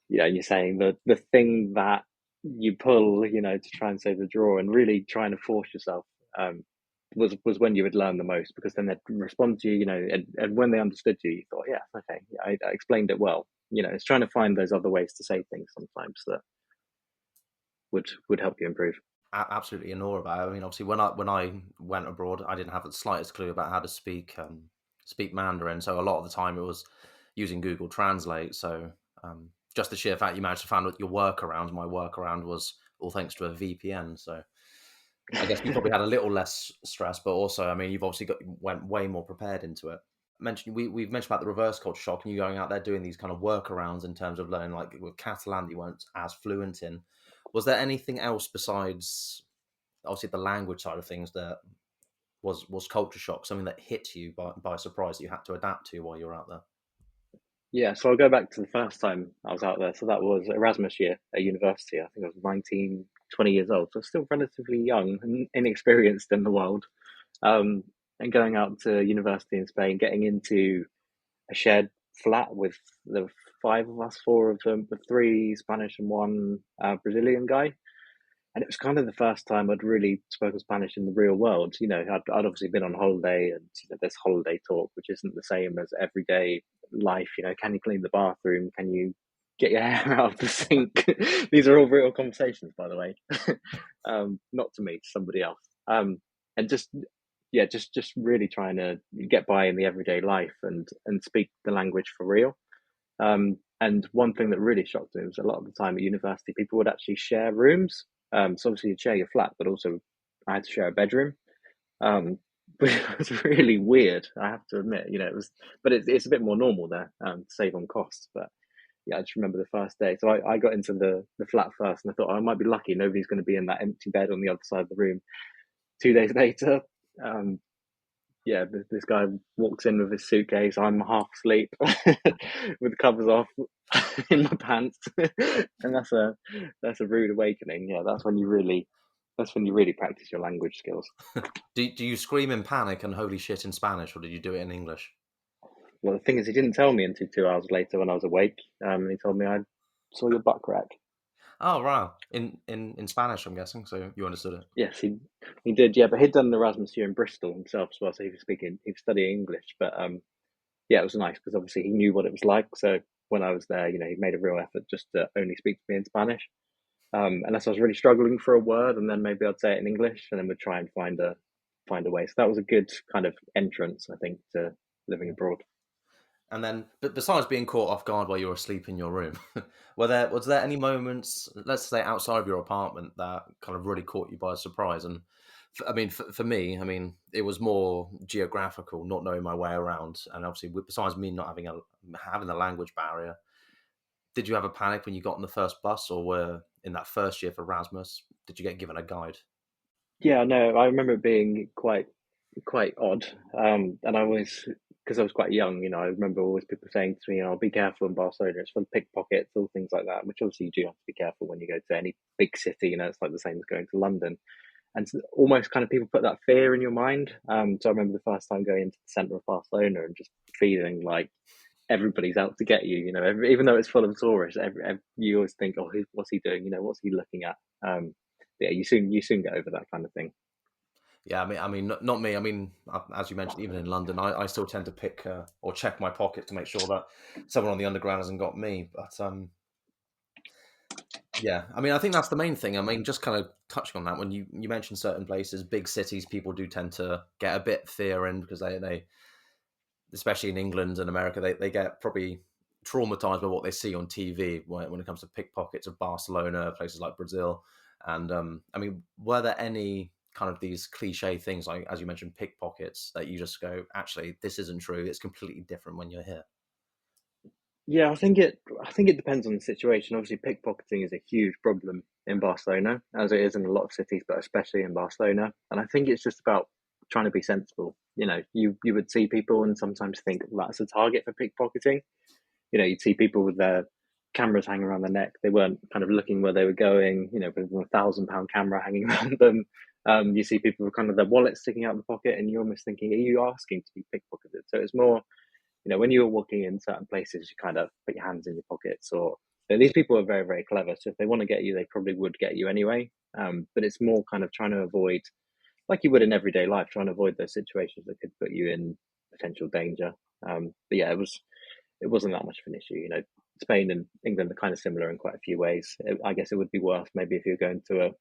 you're saying the thing that you pull, to try and save the draw and really trying to force yourself, was when you would learn the most, because then they'd respond to you, and when they understood you, you thought, yeah, okay, yeah, I explained it well. It's trying to find those other ways to say things sometimes that would help you improve. Absolutely in awe about it. I mean, obviously, when I went abroad, I didn't have the slightest clue about how to speak Mandarin. So a lot of the time, it was using Google Translate. So just the sheer fact you managed to find your workaround. My workaround was all thanks to a VPN. So I guess you probably had a little less stress, but also, I mean, you've obviously went way more prepared into it. mentioned we've mentioned about the reverse culture shock, and you going out there doing these kind of workarounds in terms of learning, like with Catalan that you weren't as fluent in. Was there anything else besides obviously the language side of things that was culture shock, something that hit you by surprise that you had to adapt to while you were out there? Yeah, so I'll go back to the first time I was out there. So that was Erasmus year at university. I think I was 19, 20 years old. So still relatively young and inexperienced in the world. Um, and going out to university in Spain, getting into a shared flat with the five of us, four of them, the three Spanish and one Brazilian guy. And it was kind of the first time I'd really spoken Spanish in the real world. I'd obviously been on holiday, and there's holiday talk, which isn't the same as everyday life. Can you clean the bathroom? Can you get your hair out of the sink? These are all real conversations, by the way. Not to me, to somebody else. And just yeah, just really trying to get by in the everyday life and speak the language for real. And one thing that really shocked me was a lot of the time at university, people would actually share rooms. So obviously you'd share your flat, but also I had to share a bedroom, which was really weird. I have to admit, it was, but it's a bit more normal there to save on costs. But yeah, I just remember the first day. So I got into the flat first, and I thought, oh, I might be lucky. Nobody's going to be in that empty bed on the other side of the room. 2 days later, um, yeah, this guy walks in with his suitcase. I'm half asleep with the covers off in my pants, and that's a rude awakening. Yeah, that's when you really practice your language skills. Do you scream in panic and holy shit in Spanish, or did you do it in English? Well, the thing is, he didn't tell me until 2 hours later when I was awake. And he told me I saw your butt crack. Oh, wow. In Spanish, I'm guessing. So you understood it. Yes, he did. Yeah, but he'd done an Erasmus year in Bristol himself as well, so he was studying English. But yeah, it was nice because obviously he knew what it was like. So when I was there, he made a real effort just to only speak to me in Spanish, unless I was really struggling for a word, and then maybe I'd say it in English, and then we'd try and find a way. So that was a good kind of entrance, I think, to living abroad. And then, but besides being caught off guard while you were asleep in your room, was there any moments, let's say outside of your apartment, that kind of really caught you by surprise? And I mean, for me, I mean, it was more geographical, not knowing my way around, and obviously, besides me not having the language barrier, did you have a panic when you got on the first bus, or were in that first year for Erasmus? Did you get given a guide? Yeah, no, I remember it being quite odd. And I always, because I was quite young, I remember always people saying to me, "Oh, be careful in Barcelona. It's full of pickpockets, all things like that." Which obviously you do have to be careful when you go to any big city. It's like the same as going to London. And so almost kind of people put that fear in your mind. So I remember the first time going into the center of Barcelona and just feeling like everybody's out to get you. Even though it's full of tourists, you always think, "Oh, what's he doing? What's he looking at?" Yeah, you soon get over that kind of thing. Yeah, I mean, not me. I mean, as you mentioned, even in London, I still tend to pick or check my pocket to make sure that someone on the underground hasn't got me. But yeah, I mean, I think that's the main thing. I mean, just kind of touching on that, when you mentioned certain places, big cities, people do tend to get a bit fear in because they especially in England and America, they get probably traumatized by what they see on TV when it comes to pickpockets of Barcelona, places like Brazil. And I mean, were there any kind of these cliche things, like as you mentioned, pickpockets, that you just go, actually, this isn't true. It's completely different when you're here. Yeah, I think it depends on the situation. Obviously, pickpocketing is a huge problem in Barcelona, as it is in a lot of cities, but especially in Barcelona. And I think it's just about trying to be sensible. You would see people and sometimes think, well, that's a target for pickpocketing. You'd see people with their cameras hanging around their neck. They weren't kind of looking where they were going. With a £1,000 camera hanging around them. You see people with kind of their wallets sticking out of the pocket, and you're almost thinking, are you asking to be pickpocketed? So it's more, when you were walking in certain places, you kind of put your hands in your pockets, or these people are very, very clever. So if they want to get you, they probably would get you anyway. But it's more kind of trying to avoid, like you would in everyday life, trying to avoid those situations that could put you in potential danger. But yeah, it wasn't that much of an issue. Spain and England are kind of similar in quite a few ways. I guess it would be worse maybe if you're going to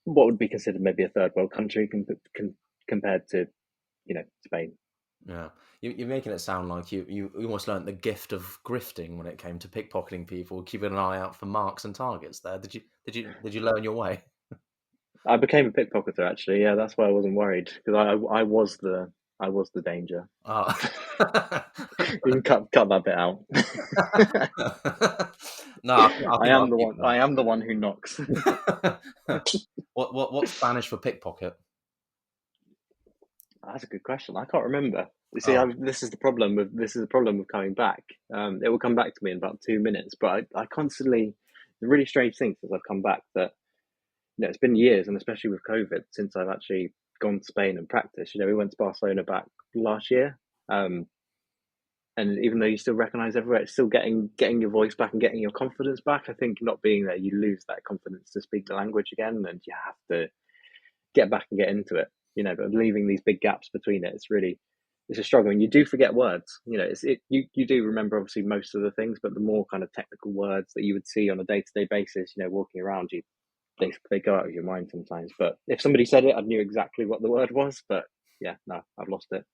what would be considered maybe a third world country compared to Spain. Yeah, you're making it sound like you almost learnt the gift of grifting when it came to pickpocketing people, keeping an eye out for marks and targets. There, did you learn your way? I became a pickpocketer actually. Yeah, that's why I wasn't worried because I was the I was the danger. Oh. You can cut that bit out. No, I think I I'll am the keep one. I am the one who knocks. that. What's Spanish for pickpocket? That's a good question. I can't remember. You see, Oh, this is the problem with coming back. It will come back to me in about 2 minutes, but I constantly. The really strange thing since I've come back that it's been years, and especially with COVID, since I've actually gone to Spain and practiced. We went to Barcelona back last year, um, and even though you still recognise everywhere, it's still getting your voice back and getting your confidence back. I think not being there, you lose that confidence to speak the language again, and you have to get back and get into it. But leaving these big gaps between it's a struggle, and you do forget words. You do remember obviously most of the things, but the more kind of technical words that you would see on a day to day basis, walking around, they go out of your mind sometimes. But if somebody said it, I knew exactly what the word was. But yeah, no, I've lost it.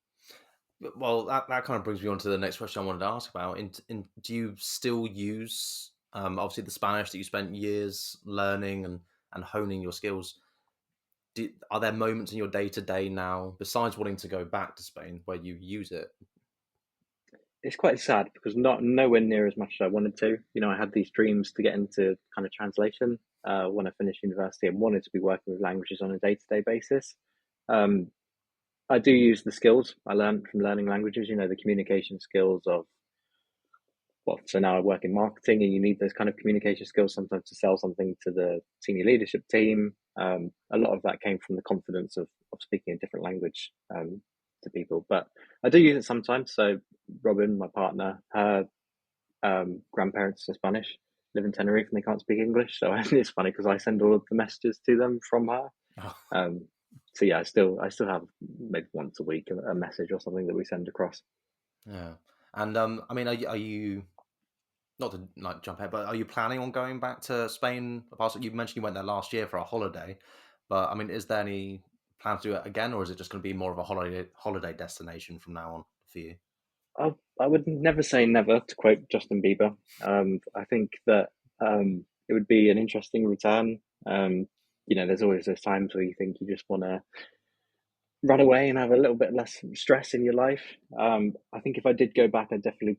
well, that kind of brings me on to the next question I wanted to ask about. Do you still use obviously the Spanish that you spent years learning and honing your skills? Are there moments in your day to day now, besides wanting to go back to Spain, where you use it? It's quite sad because not nowhere near as much as I wanted to. I had these dreams to get into kind of translation when I finished university and wanted to be working with languages on a day to day basis. Um, I do use the skills I learned from learning languages. The communication skills of so now I work in marketing, and you need those kind of communication skills sometimes to sell something to the senior leadership team. A lot of that came from the confidence of speaking a different language to people, but I do use it sometimes. So Robin, my partner, her grandparents are Spanish, live in Tenerife, and they can't speak English. So it's funny because I send all of the messages to them from her. Oh, Um, so yeah, I still have maybe once a week a message or something that we send across. yeah. And I mean, are you not to like jump ahead, but are you planning on going back to Spain? You mentioned you went there last year for a holiday, but I mean, is there any plan to do it again, or is it just going to be more of a holiday destination from now on for you? I would never say never, to quote Justin Bieber. I think that it would be an interesting return. There's always those times where you think you just want to run away and have a little bit less stress in your life. I think if I did go back, I definitely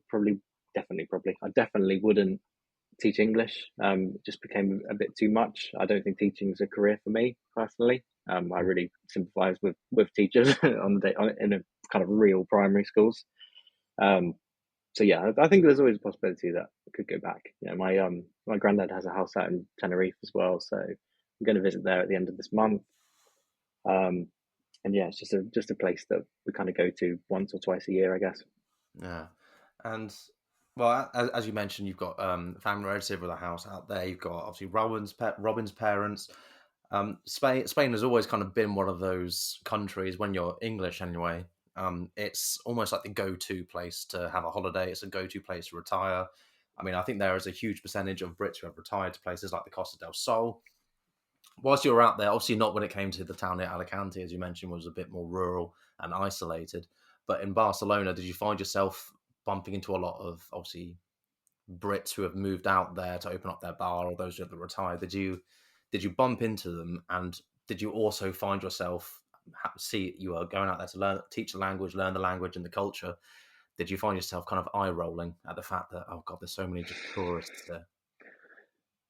wouldn't teach English. It just became a bit too much. I don't think teaching is a career for me personally. I really sympathise with teachers in a kind of real primary schools. Um, so yeah, I think there's always a possibility that I could go back. My granddad has a house out in Tenerife as well, so I'm going to visit there at the end of this month. Um, and yeah, it's just a place that we kind of go to once or twice a year, I guess. Yeah, and well, as you mentioned, you've got family relative with a house out there. You've got obviously Robin's parents. Spain has always kind of been one of those countries when you're English anyway. It's almost like the go-to place to have a holiday. It's a go-to place to retire. I mean, I think there is a huge percentage of Brits who have retired to places like the Costa del Sol. Whilst you were out there, obviously not when it came to the town near Alicante, as you mentioned, was a bit more rural and isolated. But in Barcelona, did you find yourself bumping into a lot of obviously Brits who have moved out there to open up their bar, or those who have retired? Did you bump into them, and did you also find yourself see you were going out there to teach the language, learn the language and the culture? Did you find yourself kind of eye rolling at the fact that, oh god, there's so many just tourists there?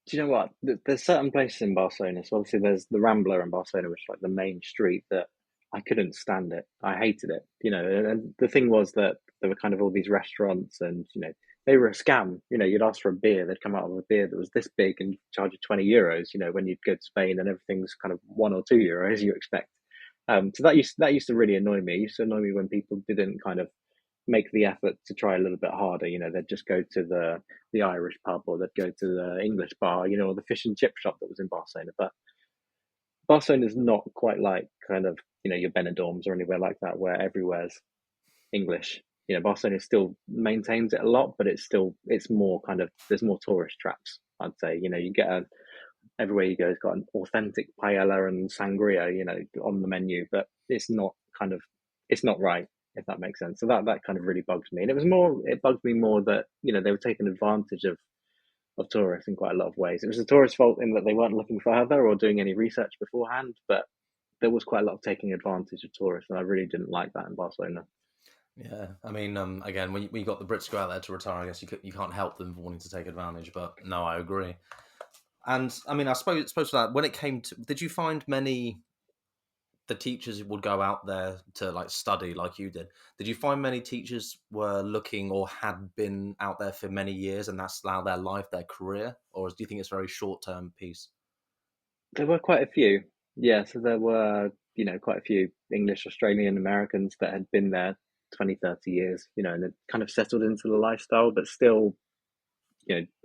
Do you know what? There's certain places in Barcelona. So obviously there's the Rambla in Barcelona, which is like the main street that I couldn't stand it. I hated it. And the thing was that there were kind of all these restaurants, and they were a scam. You'd ask for a beer, they'd come out with a beer that was this big and charge you 20 euros. When you'd go to Spain and everything's kind of 1 or 2 euros you expect. So that used to really annoy me. It used to annoy me when people didn't kind of make the effort to try a little bit harder. They'd just go to the Irish pub, or they'd go to the English bar, or the fish and chip shop that was in Barcelona. But Barcelona is not quite like kind of your Benidorms or anywhere like that where everywhere's English. Barcelona still maintains it a lot, but it's more kind of, there's more tourist traps. I'd say you get everywhere you go, it's got an authentic paella and sangria, on the menu, but it's not right, if that makes sense. So that kind of really bugs me. And it bugged me more that, they were taking advantage of tourists in quite a lot of ways. It was the tourists' fault in that they weren't looking further or doing any research beforehand, but there was quite a lot of taking advantage of tourists, and I really didn't like that in Barcelona. Yeah, I mean, again, when you got the Brits go out there to retire, I guess you can't help them for wanting to take advantage. But no, I agree. And I mean, I suppose that when it came to, did you find many the teachers would go out there to like study like you did? Did you find many teachers were looking or had been out there for many years, and that's now their life, their career, or do you think it's a very short term piece? There were quite a few, yeah. So there were, quite a few English, Australian, Americans that had been there 20, 30 years, and had kind of settled into the lifestyle, but still,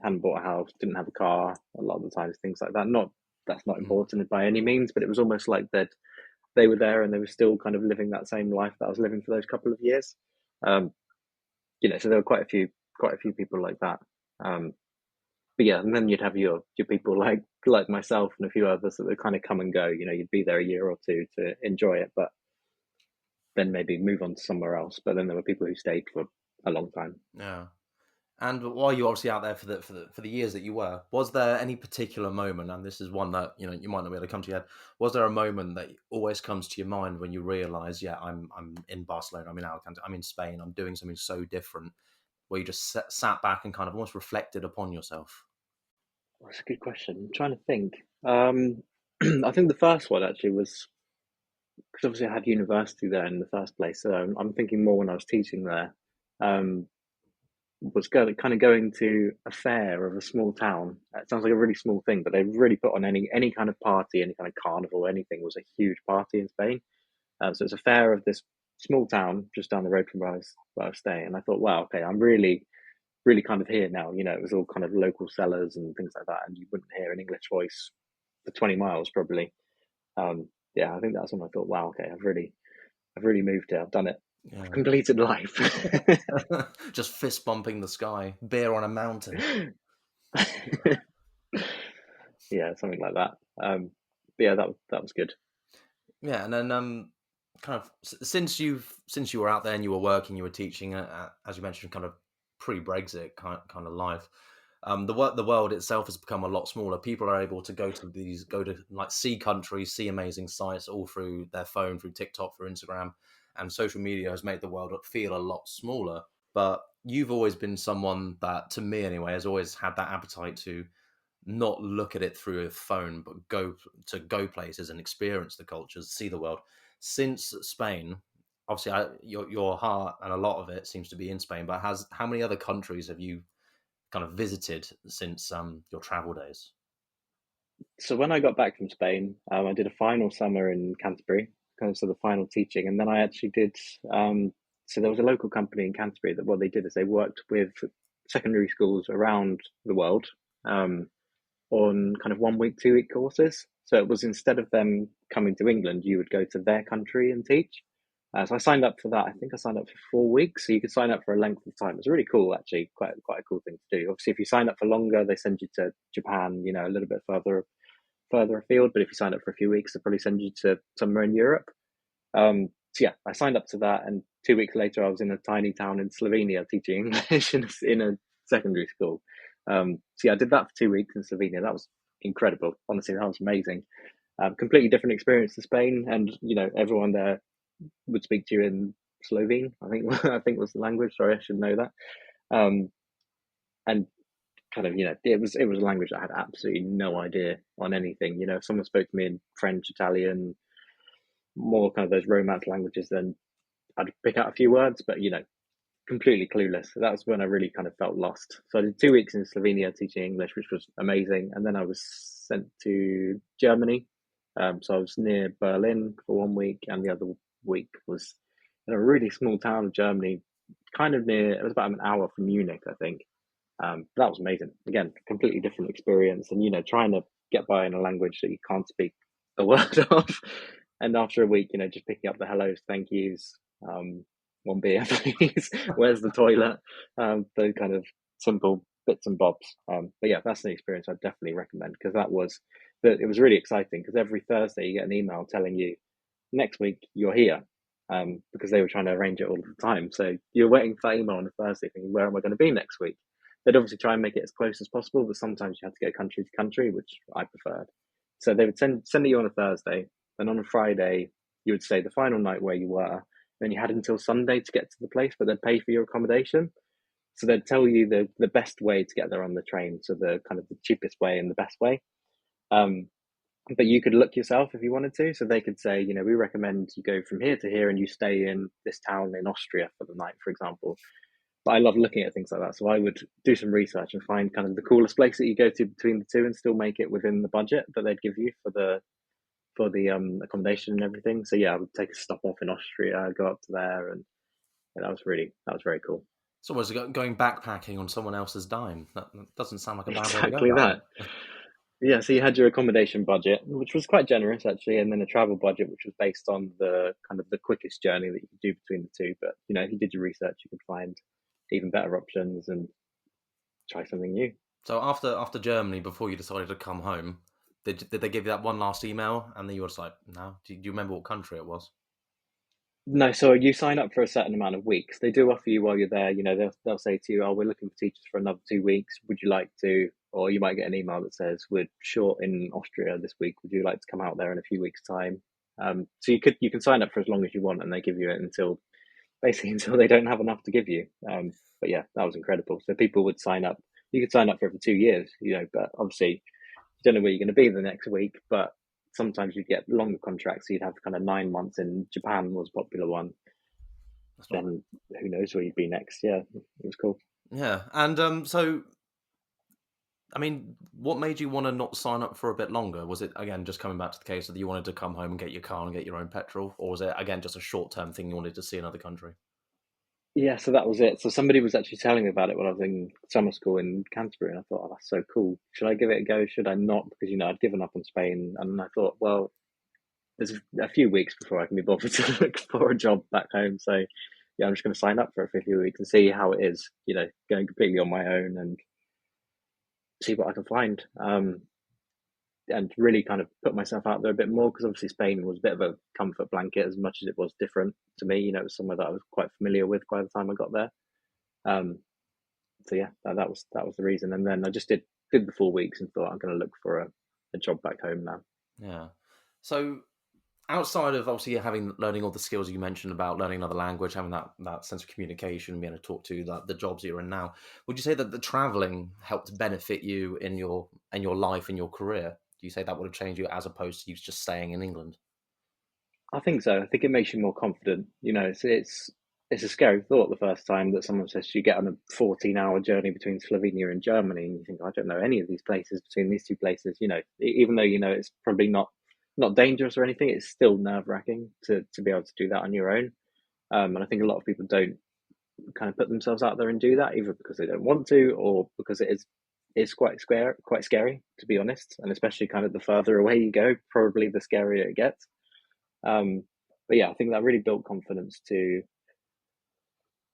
hadn't bought a house, didn't have a car a lot of the times, things like that. Not That's not Mm, important by any means, but it was almost like that they were there and they were still kind of living that same life that I was living for those couple of years. Um, so there were quite a few people like that. Um, but yeah, and then you'd have your people like myself and a few others that would kind of come and go. You'd be there a year or two to enjoy it, but then maybe move on to somewhere else. But then there were people who stayed for a long time. yeah. And while you're obviously out there for the years that you were, was there any particular moment? And this is one that you might not be able to come to your head. Was there a moment that always comes to your mind when you realise, yeah, I'm in Barcelona, I'm in Alicante, I'm in Spain, I'm doing something so different, where you just sat back and kind of almost reflected upon yourself? That's a good question. I'm trying to think. I think the first one actually was because obviously I had university there in the first place. So I'm thinking more when I was teaching there. Um, was kind of going to a fair of a small town. It sounds like a really small thing, but they really put on any kind of party, any kind of carnival, anything was a huge party in Spain. So it's a fair of this small town just down the road from where I was staying. And I thought, wow, okay, I'm really, really kind of here now. It was all kind of local sellers and things like that, and you wouldn't hear an English voice for 20 miles probably. Yeah, I think that's when I thought, wow, okay, I've really moved here. I've done it. I've Yeah. completed life. Just fist bumping the sky, beer on a mountain. Yeah, something like that. But yeah, that was good. Yeah, and then kind of since you were out there and you were working, you were teaching, as you mentioned, kind of pre-Brexit kind of life. The world itself has become a lot smaller. People are able to go to like see countries, see amazing sites all through their phone, through TikTok, through Instagram, and social media has made the world feel a lot smaller. But you've always been someone that, to me anyway, has always had that appetite to not look at it through a phone, but go places and experience the cultures, see the world. Since Spain, obviously, your heart and a lot of it seems to be in Spain. But has how many other countries have you kind of visited since your travel days? So when I got back from Spain, I did a final summer in Canterbury, kind of so the final teaching, and then I actually did. So there was a local company in Canterbury that what they did is they worked with secondary schools around the world on kind of 1 week, 2 week courses. So it was instead of them coming to England, you would go to their country and teach. So I signed up for that. I think I signed up for 4 weeks. So you could sign up for a length of time. It's really cool, actually. Quite a cool thing to do. Obviously, if you sign up for longer, they send you to Japan. A little bit further afield. But if you sign up for a few weeks, they'll probably send you to somewhere in Europe. So yeah, I signed up to that, and 2 weeks later, I was in a tiny town in Slovenia teaching English in a secondary school. So yeah, I did that for 2 weeks in Slovenia. That was incredible. Honestly, that was amazing. Completely different experience to Spain, and everyone there would speak to you in Slovene. I think I think was the language. Sorry, I should know that. And kind of it was a language I had absolutely no idea on anything. If someone spoke to me in French, Italian, more kind of those Romance languages, then I'd pick out a few words, but completely clueless. So that was when I really kind of felt lost. So I did 2 weeks in Slovenia teaching English, which was amazing, and then I was sent to Germany. So I was near Berlin for 1 week, and the other week was in a really small town of Germany, kind of near. It was about an hour from Munich, I think. That was amazing. Again, completely different experience, and trying to get by in a language that you can't speak a word of. And after a week, just picking up the hellos, thank yous, um, 1 beer, please. Where's the toilet? Those kind of simple bits and bobs. But yeah, that's an experience I'd definitely recommend because it was really exciting because every Thursday you get an email telling you next week you're here. Because they were trying to arrange it all the time. So you're waiting for that email on a Thursday thinking, where am I going to be next week? They'd obviously try and make it as close as possible, but sometimes you had to go country to country, which I preferred. So they would send it you on a Thursday. and on a Friday you would stay the final night where you were. Then you had until Sunday to get to the place, but they'd pay for your accommodation. So they'd tell you the best way to get there on the train, so the kind of the cheapest way and the best way. Um, but you could look yourself if you wanted to. So they could say, we recommend you go from here to here and you stay in this town in Austria for the night, for example. But I love looking at things like that. So I would do some research and find kind of the coolest place that you go to between the two and still make it within the budget that they'd give you for the accommodation and everything. So yeah, I would take a stop off in Austria, go up to there, and yeah, that was very cool. It's almost going backpacking on someone else's dime. That doesn't sound like a bad way to go Exactly about that. it. Yeah, so you had your accommodation budget, which was quite generous actually, and then a travel budget, which was based on the kind of the quickest journey that you could do between the two. But if you did your research, you could find even better options and try something new. So after Germany, before you decided to come home, did they give you that one last email, and then you were just like, no? Do you remember what country it was? No, so you sign up for a certain amount of weeks. They do offer you while you're there. They'll say to you, "Oh, we're looking for teachers for another 2 weeks. Would you like to?" Or you might get an email that says, "We're short in Austria this week. Would you like to come out there in a few weeks' time?" So you can sign up for as long as you want, and they give you it until basically until they don't have enough to give you. But yeah, that was incredible. So people would sign up. You could sign up for it for 2 years, but obviously you don't know where you're going to be the next week. But sometimes you'd get longer contracts. So you'd have kind of 9 months in Japan was a popular one. Then who knows where you'd be next? Yeah, it was cool. Yeah, and so I mean, what made you want to not sign up for a bit longer? Was it again just coming back to the case that you wanted to come home and get your car and get your own petrol, or was it again just a short-term thing you wanted to see another country? Yeah, so that was it. So somebody was actually telling me about it when I was in summer school in Canterbury, and I thought, oh, that's so cool. Should I give it a go? Should I not? Because I'd given up on Spain, and I thought, well, there's a few weeks before I can be bothered to look for a job back home. So yeah, I'm just going to sign up for it for a few weeks and see how it is. Going completely on my own and see what I can find. And really kind of put myself out there a bit more because obviously Spain was a bit of a comfort blanket as much as it was different to me. It was somewhere that I was quite familiar with by the time I got there. Um, so yeah, that was the reason. And then I just did the 4 weeks and thought I'm going to look for a job back home now. Yeah. So outside of obviously learning all the skills you mentioned about learning another language, having that sense of communication, being able to talk to the jobs you're in now, would you say that the traveling helped benefit you in your life, in your career? Do you say that would have changed you as opposed to you just staying in England? I think so. I think it makes you more confident. It's a scary thought the first time that someone says you get on a 14-hour journey between Slovenia and Germany, and you think I don't know any of these places between these two places. Even though it's probably not dangerous or anything, it's still nerve wracking to be able to do that on your own. And I think a lot of people don't kind of put themselves out there and do that either because they don't want to or because it's quite scary to be honest, and especially kind of the further away you go, probably the scarier it gets. But yeah, I think that really built confidence to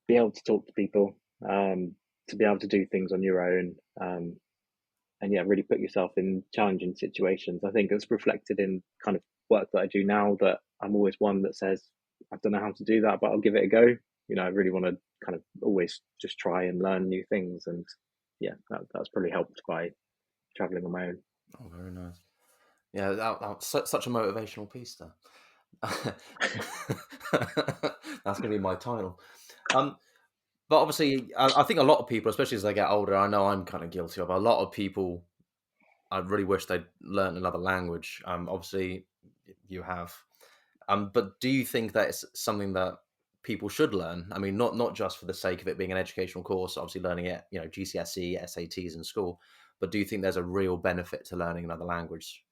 be able to talk to people, to be able to do things on your own, and yeah, really put yourself in challenging situations. I think it's reflected in kind of work that I do now. That I'm always one that says I don't know how to do that, but I'll give it a go. I really want to kind of always just try and learn new things, and yeah, that's probably helped by traveling on my own. Oh, very nice. Yeah, that's such a motivational piece there. That's going to be my title. But obviously, I think a lot of people, especially as they get older, I know I'm kind of guilty of. A lot of people, I really wish they'd learned another language. Obviously, you have. But do you think that it's something that people should learn? I mean, not just for the sake of it being an educational course, obviously learning it, GCSE, SATs in school. But do you think there's a real benefit to learning another language?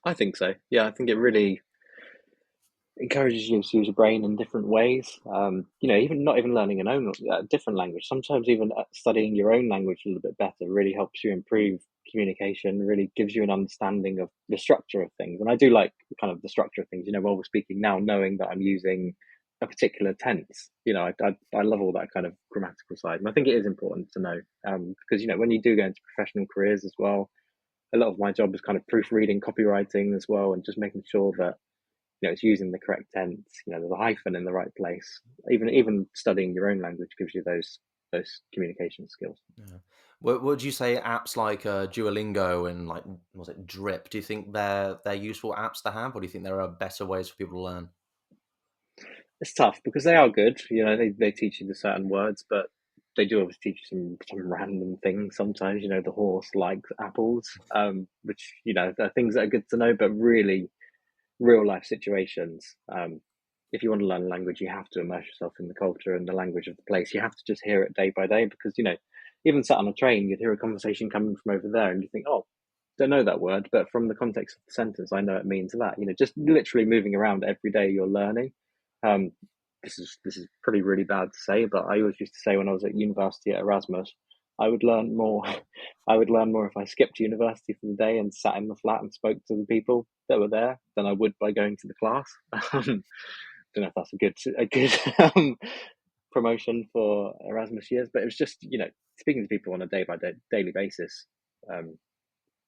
I think so. Yeah, I think it really encourages you to use your brain in different ways. Even not even learning a different language. Sometimes even studying your own language a little bit better really helps you improve communication. Really gives you an understanding of the structure of things. And I do like kind of the structure of things. While we're speaking now, knowing that I'm using a particular tense. I love all that kind of grammatical side, and I think it is important to know because when you do go into professional careers as well, a lot of my job is kind of proofreading, copywriting as well, and just making sure that it's using the correct tense. There's a hyphen in the right place. Even studying your own language gives you those those communication skills. Yeah. Would you say apps like Duolingo and like was it Drip? Do you think they're useful apps to have, or do you think there are better ways for people to learn? It's tough because they are good. They teach you the certain words, but they do obviously teach you some random things sometimes. The horse likes apples, which are things that are good to know, but really real life situations. If you want to learn a language, you have to immerse yourself in the culture and the language of the place. You have to just hear it day by day because even sat on a train, you'd hear a conversation coming from over there, and you think, oh, don't know that word, but from the context of the sentence, I know it means that. Just literally moving around every day, you're learning. Um, this is pretty really bad to say, but I always used to say when I was at university at Erasmus, I would learn more. I would learn more if I skipped university for the day and sat in the flat and spoke to the people that were there than I would by going to the class. Don't know if that's a good promotion for Erasmus years, but it was just speaking to people on a day by day daily basis, um,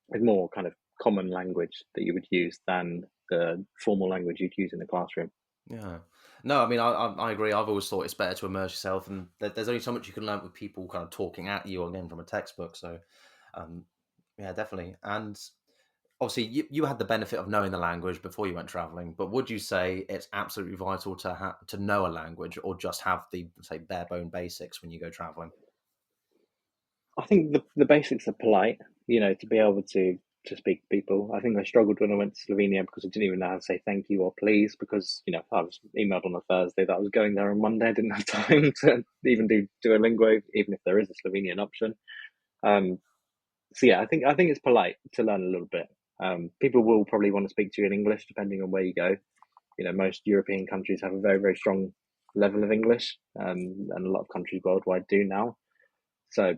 with more kind of common language that you would use than the formal language you'd use in the classroom. Yeah. No, I mean, I agree. I've always thought it's better to immerse yourself, and there's only so much you can learn with people kind of talking at you again from a textbook. So, um, yeah, definitely. And obviously, you had the benefit of knowing the language before you went traveling. But would you say it's absolutely vital to know a language, or just have the say bare bone basics when you go traveling? I think the basics are polite, to be able to speak to people. I think I struggled when I went to Slovenia because I didn't even know how to say thank you or please because, I was emailed on a Thursday that I was going there on Monday. I didn't have time to even do Duolingo, even if there is a Slovenian option. Um, so yeah, I think it's polite to learn a little bit. People will probably want to speak to you in English depending on where you go. Most European countries have a very, very strong level of English, and a lot of countries worldwide do now. So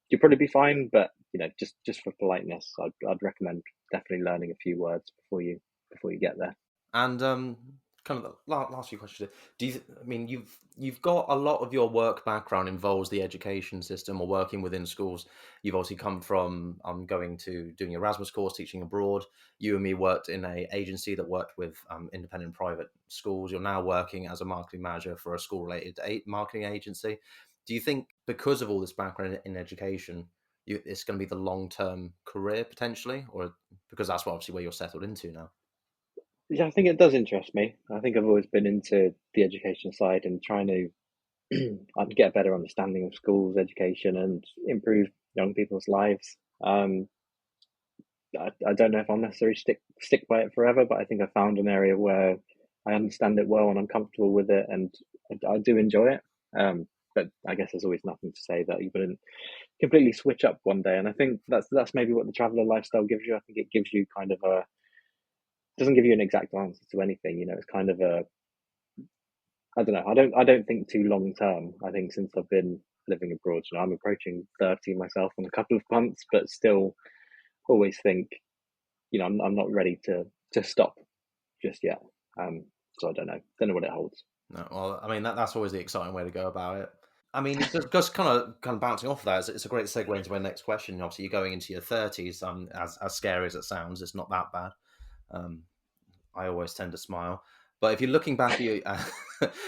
you'll probably be fine, but just for politeness, I'd recommend definitely learning a few words before you get there. And kind of the last few questions. I mean, you've got a lot of your work background involves the education system or working within schools. You've obviously come from going to doing your Erasmus course, teaching abroad. You and me worked in a agency that worked with independent private schools. You're now working as a marketing manager for a school related marketing agency. Do you think because of all this background in education, it's going to be the long term career potentially, or because that's obviously where you're settled into now? Yeah, I think it does interest me. I think I've always been into the education side and trying to get a better understanding of schools, education, and improve young people's lives. I don't know if I'll necessarily stick by it forever, but I think I found an area where I understand it well and I'm comfortable with it, and I do enjoy it. But I guess there's always nothing to say that you wouldn't completely switch up one day. And I think that's maybe what the traveler lifestyle gives you. I think it gives you kind of a doesn't give you an exact answer to anything. It's kind of a I don't know. I don't think too long term. I think since I've been living abroad, I'm approaching 30 myself in a couple of months, but still always think I'm not ready to stop just yet. So I don't know what it holds. No, well, I mean that's always the exciting way to go about it. I mean, just kind of bouncing off of that, it's a great segue into my next question. Obviously, you're going into your 30s. As scary as it sounds, it's not that bad. Um, I always tend to smile. But if you're looking back at your,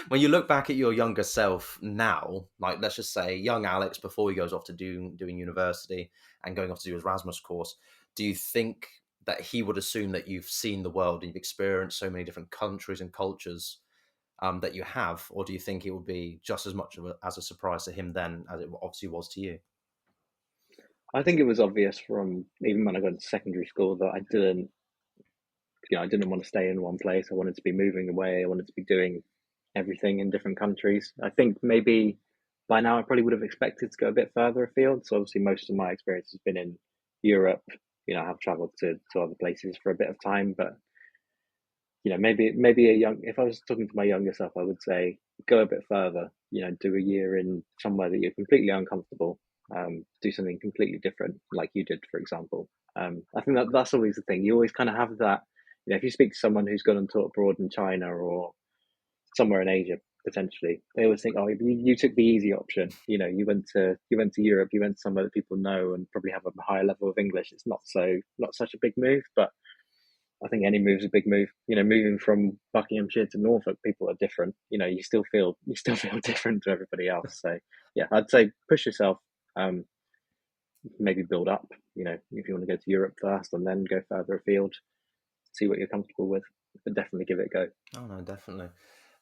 when you look back at your younger self now, like let's just say young Alex before he goes off to doing university and going off to do his Erasmus course, do you think that he would assume that you've seen the world and you've experienced so many different countries and cultures that you have, or do you think it would be just as much of as a surprise to him then as it obviously was to you? I think it was obvious from even when I got to secondary school that I didn't want to stay in one place. I wanted to be moving away. I wanted to be doing everything in different countries. I think maybe by now I probably would have expected to go a bit further afield. So obviously most of my experience has been in Europe. I have traveled to other places for a bit of time, but maybe if I was talking to my younger self, I would say go a bit further. Do a year in somewhere that you're completely uncomfortable. Do something completely different, like you did, for example. I think that's always the thing. You always kind of have that. If you speak to someone who's gone and taught abroad in China or somewhere in Asia, potentially, they always think, oh, you took the easy option. You went to Europe, you went somewhere that people know and probably have a higher level of English. It's not such a big move, but I think any move's a big move. Moving from Buckinghamshire to Norfolk, people are different. You still feel different to everybody else. So yeah, I'd say push yourself. Um, Maybe build up. You know, if you want to go to Europe first and then go further afield, see what you're comfortable with, but definitely give it a go. Oh no, definitely.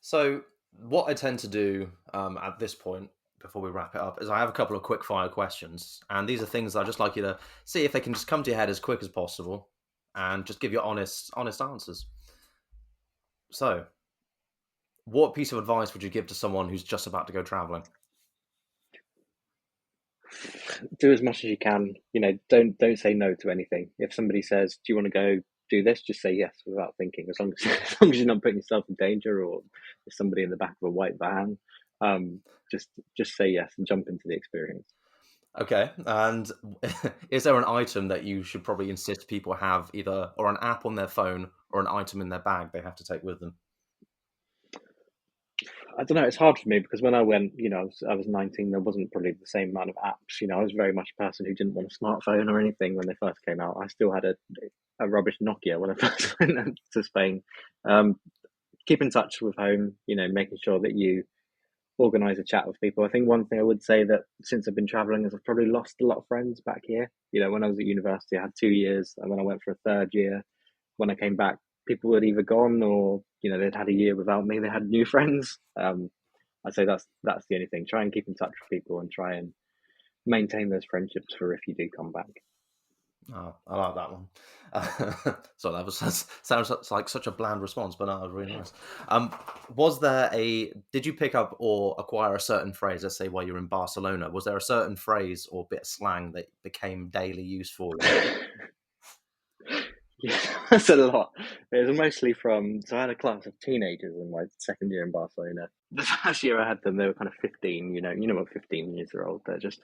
So what I tend to do at this point, before we wrap it up, is I have a couple of quick fire questions, and these are things that I just like you to see if they can just come to your head as quick as possible, and just give you honest answers. So, what piece of advice would you give to someone who's just about to go traveling? Do as much as you can. You know, don't say no to anything. If somebody says, "Do you want to go do this?" just say yes without thinking. As long as as long as you're not putting yourself in danger, or there's somebody in the back of a white van, um, just say yes and jump into the experience. Okay, and is there an item that you should probably insist people have either, or an app on their phone, or an item in their bag they have to take with them? I don't know. It's hard for me because when I went, you know, I was 19. There wasn't probably the same amount of apps. You know, I was very much a person who didn't want a smartphone or anything when they first came out. I still had a rubbish Nokia when I first went to Spain. Um, keep in touch with home. You know, making sure that you organize a chat with people. I think one thing I would say that since I've been traveling is I've probably lost a lot of friends back here. You know, when I was at university, I had 2 years, and when I went for a third year, when I came back, people had either gone or you know they'd had a year without me. They had new friends. I'd say that's the only thing. Try and keep in touch with people and try and maintain those friendships for if you do come back. Oh, I like that one. So that was sounds like such a bland response, but no, it was really nice. Um, was there a? Did you pick up or acquire a certain phrase? Let's say while you're in Barcelona, was there a certain phrase or bit of slang that became daily use for you? Yeah, that's a lot. It was mostly from, so I had a class of teenagers in my second year in Barcelona. The first year I had them, they were kind of 15, you know what 15 years are old. They're just,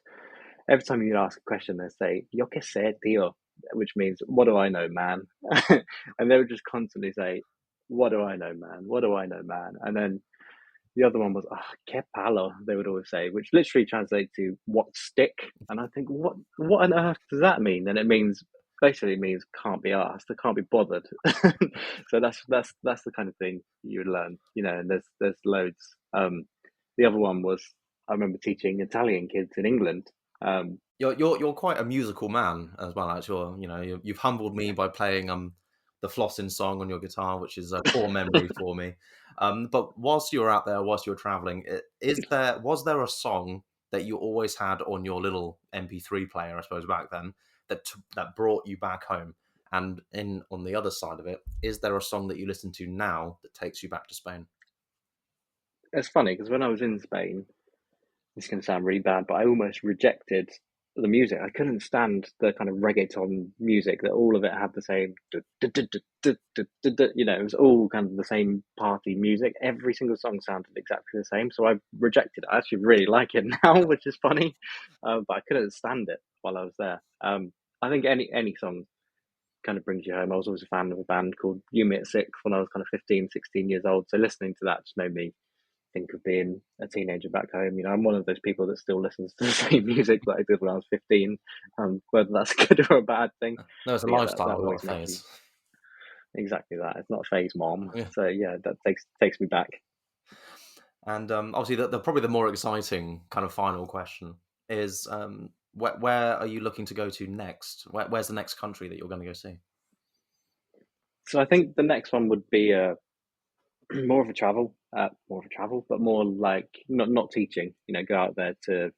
every time you'd ask a question, they'd say, yo que sé, tío, which means, what do I know, man? And they would just constantly say, what do I know, man? What do I know, man? And then the other one was, que palo, they would always say, which literally translates to what stick. And I think, what on earth does that mean? And it means, basically means can't be asked, I can't be bothered. So that's the kind of thing you would learn, you know, and there's loads. The other one was, I remember teaching Italian kids in England. You're quite a musical man as well. Actually, you know, you've humbled me by playing the Flossing song on your guitar, which is a core memory for me. But whilst you were out there, whilst you were traveling, was there a song that you always had on your little MP3 player, I suppose back then, that brought you back home? And in on the other side of it, is there a song that you listen to now that takes you back to Spain? It's funny because when I was in Spain, this is going to sound really bad, but I almost rejected the music. I couldn't stand the kind of reggaeton music that all of it had the same, you know, it was all kind of the same party music. Every single song sounded exactly the same. So I rejected it. I actually really like it now, which is funny, but I couldn't stand it while I was there. I think any song kind of brings you home. I was always a fan of a band called You Me at Six when I was kind of 15, 16 years old. So listening to that just made me think of being a teenager back home. You know, I'm one of those people that still listens to the same music that I did when I was 15, whether that's a good or a bad thing. No, it's a But yeah, that lifestyle, not always a makes me phase. exactly that. It's not a phase, mom. Yeah. So yeah, that takes me back. And obviously, the probably the more exciting kind of final question is, where are you looking to go to next? Where's the next country that you're going to go see? So I think the next one would be more of a travel, but more like not teaching. You know, go out there to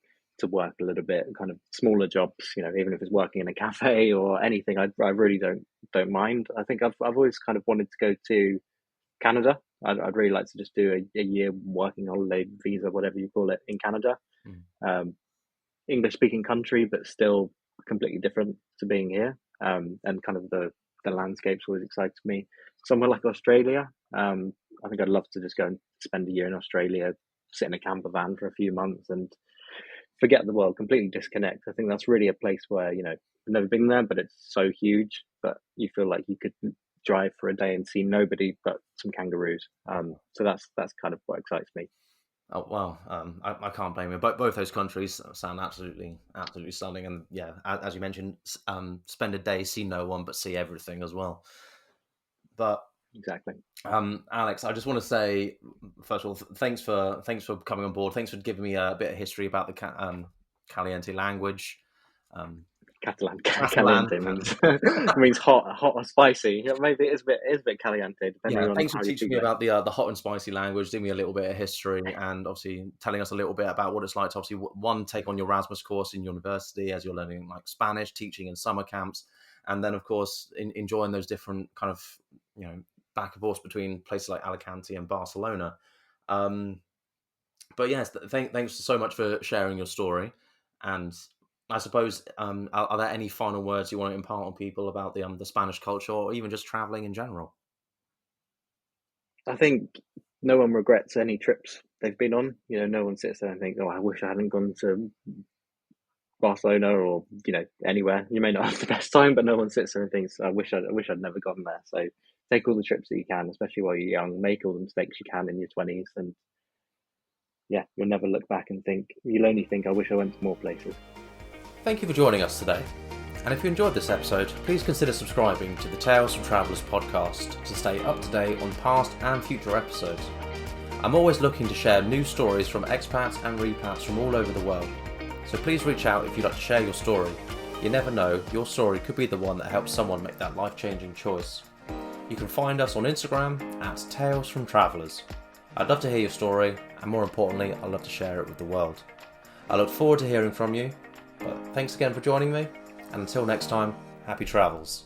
work a little bit, kind of smaller jobs. You know, even if it's working in a cafe or anything, I really don't mind. I think I've always kind of wanted to go to Canada. I'd really like to just do a year working holiday visa, whatever you call it, in Canada. Mm. Um, English speaking country, but still completely different to being here. And kind of the landscapes always excites me. Somewhere like Australia, I think I'd love to just go and spend a year in Australia, sit in a camper van for a few months, and forget the world, completely disconnect. I think that's really a place where you know I've never been there, but it's so huge that you feel like you could drive for a day and see nobody but some kangaroos. So that's kind of what excites me. Oh well, I can't blame you. But both those countries sound absolutely stunning, and yeah, as you mentioned, spend a day, see no one, but see everything as well. But exactly. Alex, I just want to say, first of all, thanks for coming on board. Thanks for giving me a bit of history about the Caliente language. Um, Catalan Catalan. caliente means means hot or spicy. Yeah, maybe it is a bit caliente depending Yeah, on thanks for how you teaching speak me it. about the hot and spicy language, giving me a little bit of history, and obviously telling us a little bit about what it's like to obviously one take on your Erasmus course in university as you're learning like Spanish, teaching in summer camps, and then of course enjoying those different kind of back and forth between places like Alicante and Barcelona. Um, but yes, thanks so much for sharing your story, and I suppose are there any final words you want to impart on people about the Spanish culture or even just traveling in general? I think no one regrets any trips they've been on. No one sits there and thinks, "Oh, I wish I hadn't gone to Barcelona or anywhere." You may not have the best time, but no one sits there and thinks, I wish I'd never gone there." So take all the trips that you can, especially while you're young. Make all the mistakes you can in your 20s, and yeah, you'll never look back and think. You'll only think, "I wish I went to more places." Thank you for joining us today. And if you enjoyed this episode, please consider subscribing to the Tales from Travellers podcast to stay up to date on past and future episodes. I'm always looking to share new stories from expats and repats from all over the world. So please reach out if you'd like to share your story. You never know, your story could be the one that helps someone make that life-changing choice. You can find us on Instagram at Tales from Travellers. I'd love to hear your story, and more importantly, I'd love to share it with the world. I look forward to hearing from you, but thanks again for joining me, and until next time, happy travels.